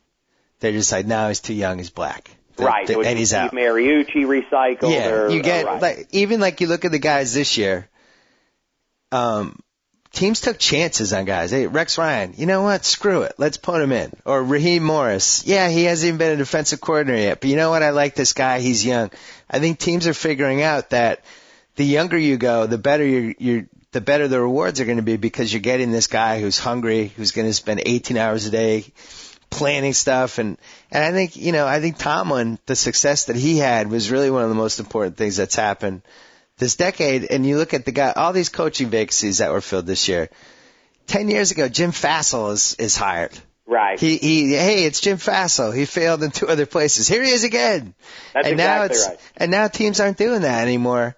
They're just like, no, he's too young, he's black. Right. And he's out. Mariucci recycled. Yeah, you get, you look at the guys this year, teams took chances on guys. Hey, Rex Ryan, you know what? Screw it. Let's put him in. Or Raheem Morris. Yeah, he hasn't even been a defensive coordinator yet, but you know what? I like this guy. He's young. I think teams are figuring out that the younger you go, the better the better the rewards are going to be, because you're getting this guy who's hungry, who's going to spend 18 hours a day planning stuff. And I think, I think Tomlin, the success that he had was really one of the most important things that's happened this decade. And you look at the guy, all these coaching vacancies that were filled this year. 10 years ago, Jim Fassel is hired. Right. Hey, it's Jim Fassel. He failed in 2 other places. Here he is again. That's exactly right. And now teams aren't doing that anymore.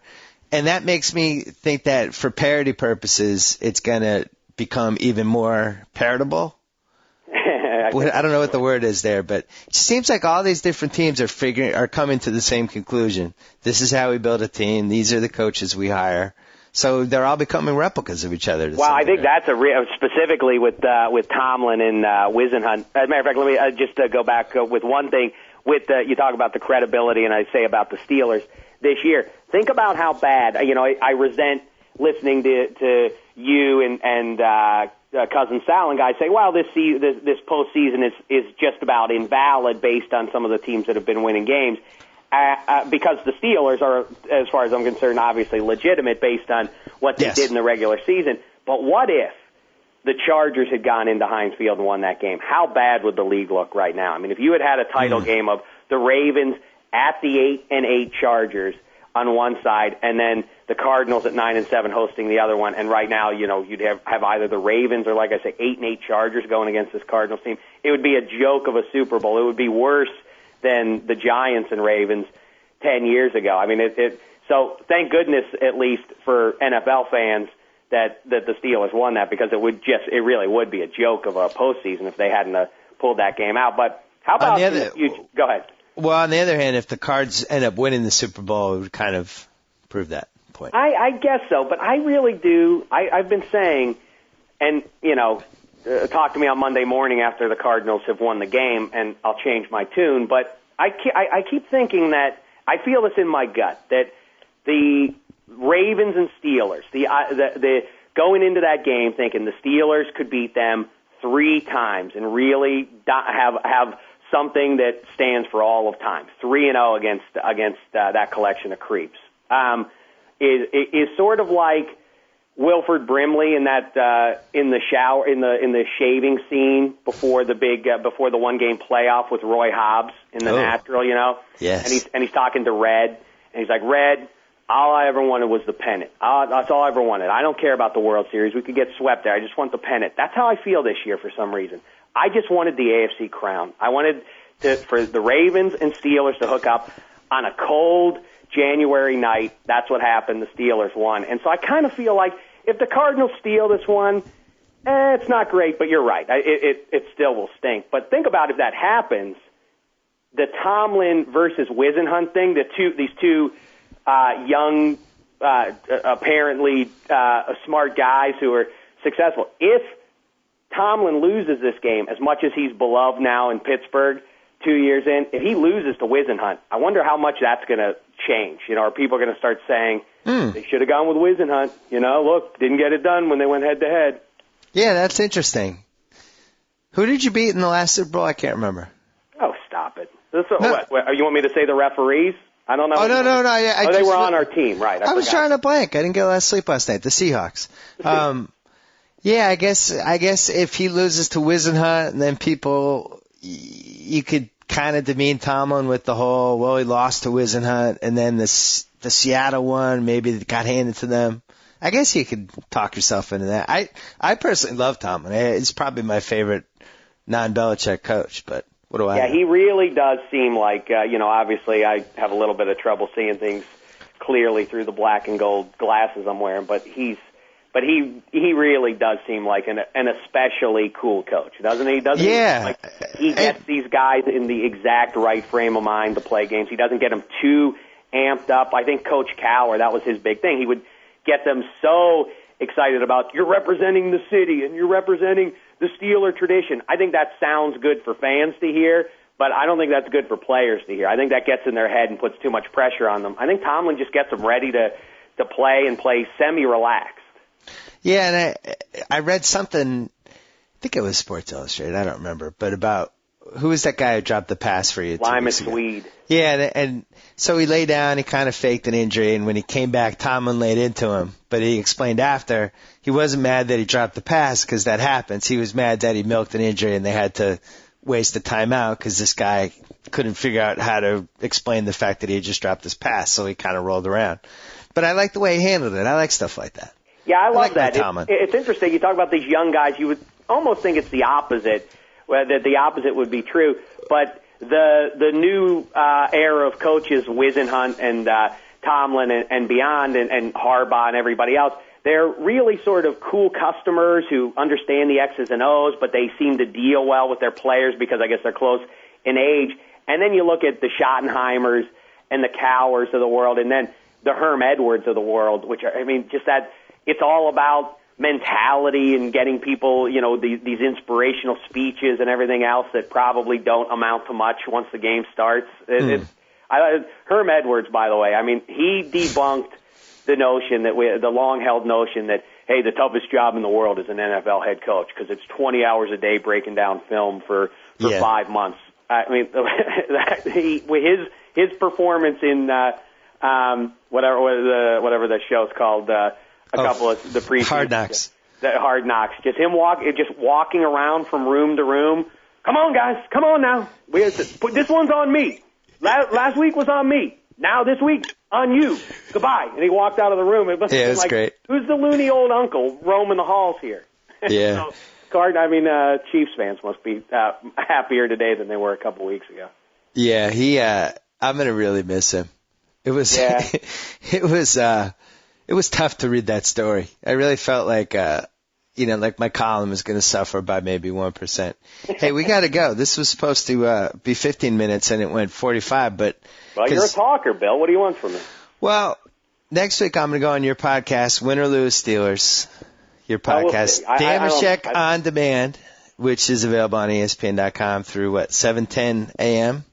And that makes me think that for parity purposes, it's going to become even more paritable. I don't know what the word is there, but it seems like all these different teams are coming to the same conclusion. This is how we build a team. These are the coaches we hire. So they're all becoming replicas of each other. Well, I think that's specifically with Tomlin and Wisenhunt. As a matter of fact, let me just go back with one thing. You talk about the credibility, and I say about the Steelers this year. Think about how bad. I resent listening to you and Cousin Sal and guys say, "Well, this postseason is just about invalid based on some of the teams that have been winning games." Because the Steelers are, as far as I'm concerned, obviously legitimate based on what they did in the regular season. But what if the Chargers had gone into Heinz Field and won that game? How bad would the league look right now? I mean, if you had a title game of the Ravens at the 8-8 Chargers on one side, and then the Cardinals at 9-7 hosting the other one, and right now, you'd have either the Ravens or, like I say, 8-8 Chargers going against this Cardinals team. It would be a joke of a Super Bowl. It would be worse than the Giants and Ravens 10 years ago. I mean, so thank goodness, at least for NFL fans, that the Steelers won that, because it really would be a joke of a postseason if they hadn't pulled that game out. But how about you go ahead? Well, on the other hand, if the Cards end up winning the Super Bowl, it would kind of prove that point. I guess so, but I really do. I've been saying, and talk to me on Monday morning after the Cardinals have won the game, and I'll change my tune. But I keep thinking that I feel this in my gut, that the Ravens and Steelers, the going into that game thinking the Steelers could beat them 3 times and really have something that stands for all of time, 3-0 against that collection of creeps, is sort of like Wilford Brimley in that in the shower in the shaving scene before the one game playoff with Roy Hobbs in the Natural, Yes. And he's talking to Red, and he's like, "Red, all I ever wanted was the pennant. That's all I ever wanted. I don't care about the World Series. We could get swept there. I just want the pennant." That's how I feel this year for some reason. I just wanted the AFC crown. I wanted for the Ravens and Steelers to hook up on a cold January night. That's what happened. The Steelers won. And so I kind of feel like if the Cardinals steal this one, it's not great, but you're right. It still will stink. But think about if that happens, the Tomlin versus Wisenhunt thing, these two young, apparently smart guys who are successful. If Tomlin loses this game, as much as he's beloved now in Pittsburgh 2 years in, if he loses to Wisenhunt, I wonder how much that's going to change. Are people going to start saying, they should have gone with Wisenhunt? Look, didn't get it done when they went head-to-head. Yeah, that's interesting. Who did you beat in the last Super Bowl? I can't remember. Oh, stop it. What, you want me to say the referees? I don't know. Oh, no. Yeah, they were on our team, right. I was trying to blank. I didn't get a lot of sleep last night. The Seahawks. Yeah, I guess if he loses to Wisenhunt, and then you could kind of demean Tomlin with the whole, he lost to Wisenhunt, and then the Seattle one, maybe it got handed to them. I guess you could talk yourself into that. I personally love Tomlin. He's probably my favorite non-Belichick coach, but what do I know? Yeah, he really does seem like, obviously I have a little bit of trouble seeing things clearly through the black and gold glasses I'm wearing, but he really does seem like an especially cool coach, doesn't he? He gets these guys in the exact right frame of mind to play games. He doesn't get them too amped up. I think Coach Cowher, that was his big thing. He would get them so excited about, you're representing the city and you're representing the Steeler tradition. I think that sounds good for fans to hear, but I don't think that's good for players to hear. I think that gets in their head and puts too much pressure on them. I think Tomlin just gets them ready to play and play semi-relaxed. Yeah, and I read something, I think it was Sports Illustrated, I don't remember, but about who was that guy who dropped the pass for you? Lima Swede. Yeah, and so he lay down, he kind of faked an injury, and when he came back, Tomlin laid into him. But he explained after, he wasn't mad that he dropped the pass because that happens. He was mad that he milked an injury and they had to waste a timeout because this guy couldn't figure out how to explain the fact that he had just dropped his pass, so he kind of rolled around. But I like the way he handled it. I like stuff like that. Yeah, I love like that. It's interesting. You talk about these young guys. You would almost think it's the opposite, that the opposite would be true. But the new era of coaches, Wisenhunt and Tomlin and beyond, and Harbaugh and everybody else, they're really sort of cool customers who understand the X's and O's, but they seem to deal well with their players because I guess they're close in age. And then you look at the Schottenheimers and the Cowers of the world, and then the Herm Edwards of the world, which are, I mean, just that it's all about mentality and getting people, you know, these inspirational speeches and everything else that probably don't amount to much once the game starts. Herm Edwards, by the way, I mean, he debunked the notion that the long-held notion that, hey, the toughest job in the world is an NFL head coach because it's 20 hours a day breaking down film for 5 months. I mean, his performance in whatever the show's called, couple of the previous Hard Knocks. The Hard Knocks. Just him walking around from room to room. Come on, guys. Come on now. This one's on me. Last week was on me. Now this week on you. Goodbye. And he walked out of the room. It must have been like, great. Who's the loony old uncle roaming the halls here? Yeah. Chiefs fans must be happier today than they were a couple weeks ago. Yeah, I'm going to really miss him. It was it was tough to read that story. I really felt like like my column is going to suffer by maybe 1%. Hey, we got to go. This was supposed to be 15 minutes and it went 45, but well, you're a talker, Bill. What do you want from me? Well, next week I'm going to go on your podcast, Win or Lose Steelers. Your podcast, Dameshek on Demand, which is available on ESPN.com through 7:10 a.m.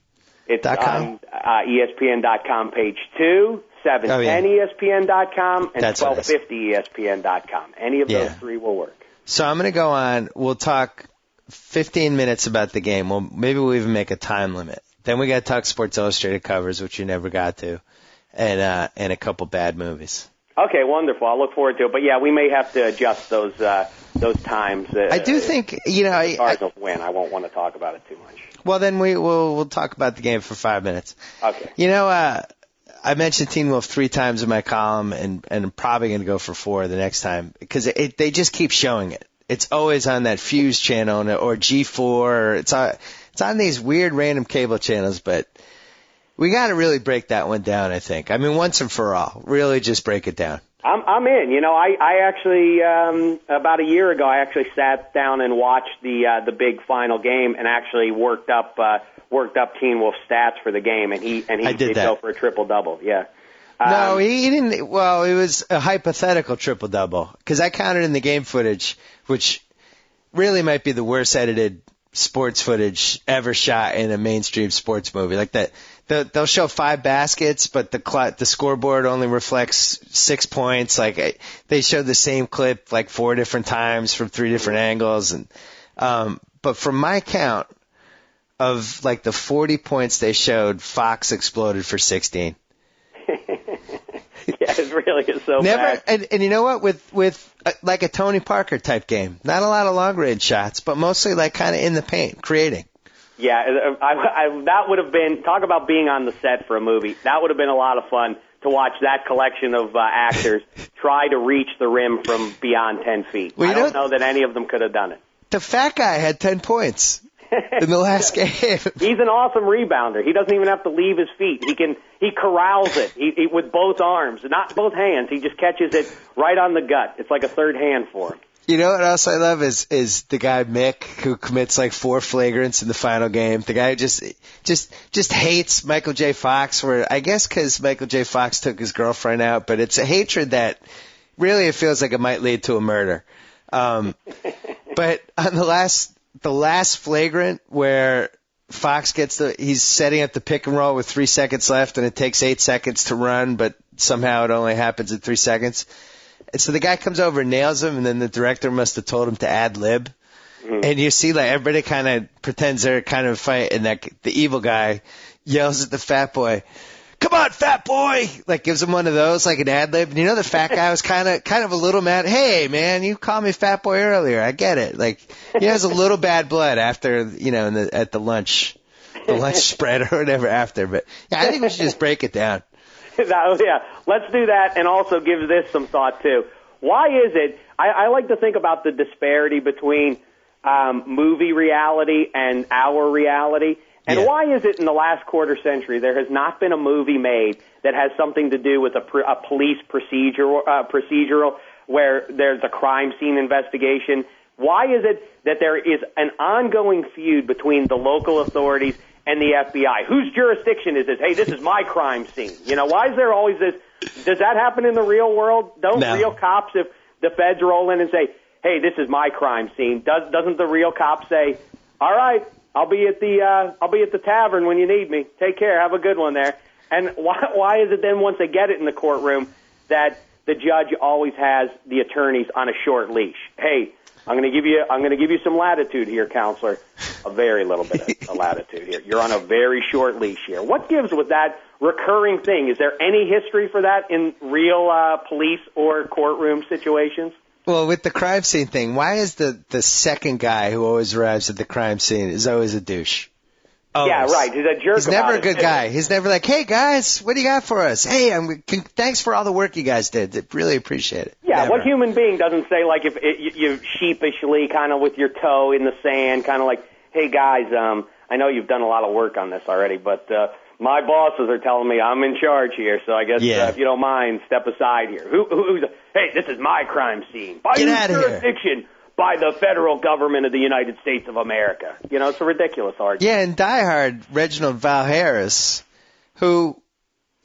It's on ESPN.com page 2, 710 ESPN.com, and 1250 ESPN.com. Any of those three will work. So I'm going to go on. We'll talk 15 minutes about the game. Well, maybe we'll even make a time limit. Then we got to talk Sports Illustrated covers, which you never got to, and a couple bad movies. Okay, wonderful. I'll look forward to it. But yeah, we may have to adjust those times. I do think the Cardinals win. I won't want to talk about it too much. Well, then we'll talk about the game for 5 minutes. Okay. I mentioned Teen Wolf 3 times in my column, and I'm probably going to go for 4 the next time because they just keep showing it. It's always on that Fuse channel or G4. Or it's on these weird random cable channels, but we got to really break that one down, I think. I mean, once and for all, really just break it down. I'm in. I actually about a year ago, I actually sat down and watched the big final game and actually worked up Teen Wolf's stats for the game, and he did go for a triple double. Yeah. No, he didn't. Well, it was a hypothetical triple double because I counted in the game footage, which really might be the worst edited sports footage ever shot in a mainstream sports movie. Like that. They'll show 5 baskets, but the scoreboard only reflects 6 points. Like they show the same clip like 4 different times from 3 different angles, and but from my count of like the 40 points they showed, Fox exploded for 16. Yeah, it really is so bad. And you know what? With like a Tony Parker type game, not a lot of long range shots, but mostly like kind of in the paint, creating. Yeah, that would have been, talk about being on the set for a movie. That would have been a lot of fun to watch that collection of actors try to reach the rim from beyond 10 feet. Well, I don't know that any of them could have done it. The fat guy had 10 points in the last game. He's an awesome rebounder. He doesn't even have to leave his feet. He corrals it he with both arms, not both hands. He just catches it right on the gut. It's like a third hand for him. You know what else I love is the guy Mick who commits like 4 flagrants in the final game. The guy just hates Michael J. Fox, where I guess because Michael J. Fox took his girlfriend out, but it's a hatred that really it feels like it might lead to a murder. But on the last flagrant where Fox he's setting up the pick and roll with 3 seconds left, and it takes 8 seconds to run, but somehow it only happens in 3 seconds. And so the guy comes over and nails him, and then the director must have told him to ad lib. and you see like everybody kind of pretends they're kind of a fight, and that the evil guy yells at the fat boy, "Come on, fat boy!" Like gives him one of those, like an ad lib. And you know the fat guy was kind of a little mad. Hey man, you called me fat boy earlier. I get it. Like he has a little bad blood after at the lunch spread or whatever after. But yeah, I think we should just break it down. Yeah, let's do that, and also give this some thought too. Why is it? I like to think about the disparity between movie reality and our reality. And why is it in the last quarter century there has not been a movie made that has something to do with a police procedural where there's a crime scene investigation? Why is it that there is an ongoing feud between the local authorities and the FBI? Whose jurisdiction is this? Hey, this is my crime scene. Why is there always this? Does that happen in the real world? Don't real cops, if the feds roll in and say, hey, this is my crime scene, doesn't the real cop say, all right, I'll be at the tavern when you need me. Take care. Have a good one there. And why is it then once they get it in the courtroom that the judge always has the attorneys on a short leash? Hey, I'm going to give you some latitude here, counselor. A very little bit of latitude here. You're on a very short leash here. What gives with that recurring thing? Is there any history for that in real police or courtroom situations? Well, with the crime scene thing, why is the second guy who always arrives at the crime scene is always a douche? Always. Yeah, right. He's a jerk. He's never a good guy. He's never like, hey, guys, what do you got for us? Hey, thanks for all the work you guys did. Really appreciate it. Yeah, never. What human being doesn't say, like, if you sheepishly kind of with your toe in the sand, kind of like, hey, guys, I know you've done a lot of work on this already, but my bosses are telling me I'm in charge here, so I guess if you don't mind, step aside here. Hey, this is my crime scene. By Get out of jurisdiction. By the federal government of the United States of America. It's a ridiculous argument. Yeah, and Die Hard, Reginald Val Harris, who,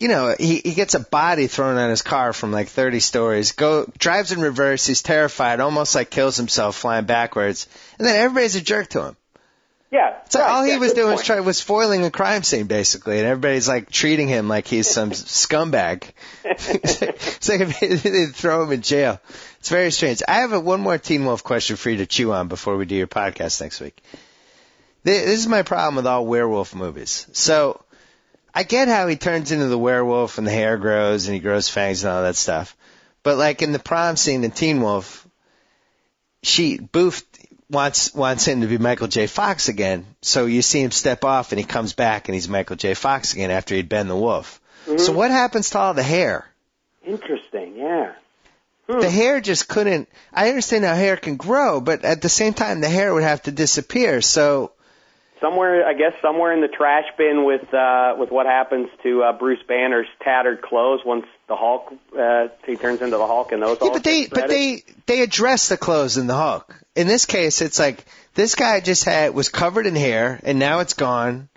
he gets a body thrown on his car from like 30 stories, drives in reverse, he's terrified, almost like kills himself flying backwards, and then everybody's a jerk to him. Yeah. So all he was doing was foiling a crime scene, basically, and everybody's like treating him like he's some scumbag. It's like if they'd throw him in jail. It's very strange. I have one more Teen Wolf question for you to chew on before we do your podcast next week. This is my problem with all werewolf movies. So I get how he turns into the werewolf and the hair grows and he grows fangs and all that stuff. But like in the prom scene in Teen Wolf, Boof wants him to be Michael J. Fox again. So you see him step off and he comes back and he's Michael J. Fox again after he'd been the wolf. Mm-hmm. So what happens to all the hair? Interesting, yeah. The hair just couldn't. I understand how hair can grow, but at the same time, the hair would have to disappear. So somewhere in the trash bin with what happens to Bruce Banner's tattered clothes once the Hulk he turns into the Hulk and those. Yeah, but they address the clothes in the Hulk. In this case, it's like this guy was covered in hair and now it's gone.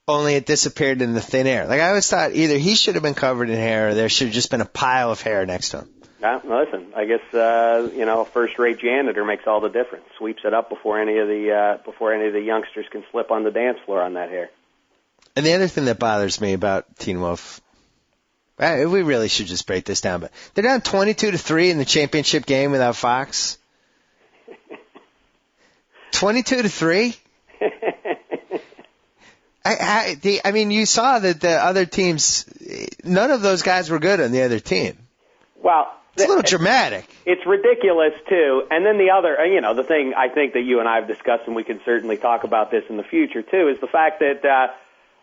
Only it disappeared in the thin air. Like I always thought, either he should have been covered in hair, or there should have just been a pile of hair next to him. Listen, I guess a first-rate janitor makes all the difference. Sweeps it up before any of the youngsters can slip on the dance floor on that hair. And the other thing that bothers me about Teen Wolf, we really should just break this down, but they're down 22-3 in the championship game without Fox. 22-3. I mean, you saw that the other teams, none of those guys were good on the other team. Well, it's a little dramatic. It's ridiculous, too. And then the other, the thing I think that you and I have discussed, and we can certainly talk about this in the future, too, is the fact that,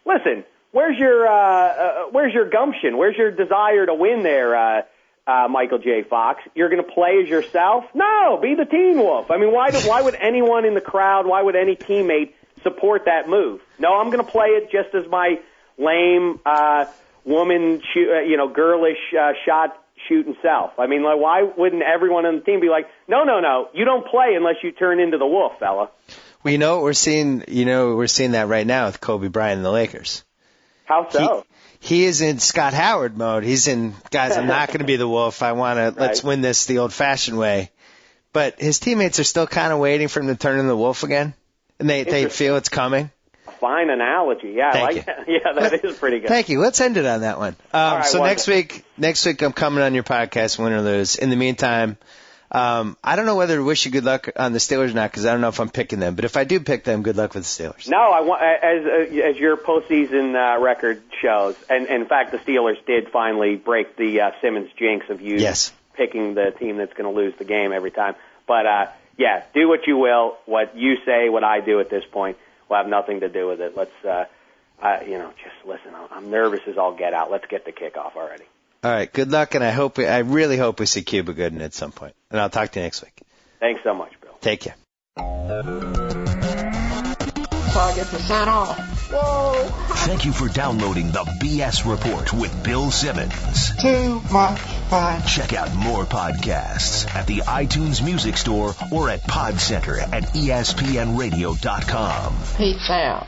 listen, where's your gumption? Where's your desire to win there, Michael J. Fox? You're going to play as yourself? No, be the Teen Wolf. I mean, why would anyone in the crowd, why would any teammate support that move? No, I'm going to play it just as my lame woman, girlish shot shooting self. I mean, like, why wouldn't everyone on the team be like, no, you don't play unless you turn into the wolf, fella? Well, what we're seeing, we're seeing that right now with Kobe Bryant and the Lakers. How so? He is in Scott Howard mode. He's in, guys, I'm not going to be the wolf. I want to, let's win this the old-fashioned way. But his teammates are still kind of waiting for him to turn into the wolf again, and they feel it's coming. Fine analogy. Yeah, I like that. Yeah, that is pretty good. Thank you. Let's end it on that one. All right, so next week I'm coming on your podcast, win or lose. In the meantime, I don't know whether to wish you good luck on the Steelers or not, because I don't know if I'm picking them. But if I do pick them, good luck with the Steelers. No, I want as your postseason record shows, and in fact, the Steelers did finally break the Simmons jinx of you picking the team that's going to lose the game every time. But yeah, do what you will. What you say, what I do at this point, will have nothing to do with it. Let's, just listen. I'm nervous as all get out. Let's get the kickoff already. All right, good luck, and I really hope we see Cuba Gooding at some point. And I'll talk to you next week. Thanks so much, Bill. Take care. So I get to sign off. Whoa! Thank you for downloading the BS Report with Bill Simmons. Too much fun. Check out more podcasts at the iTunes Music Store or at PodCenter at ESPNRadio.com. Peace out.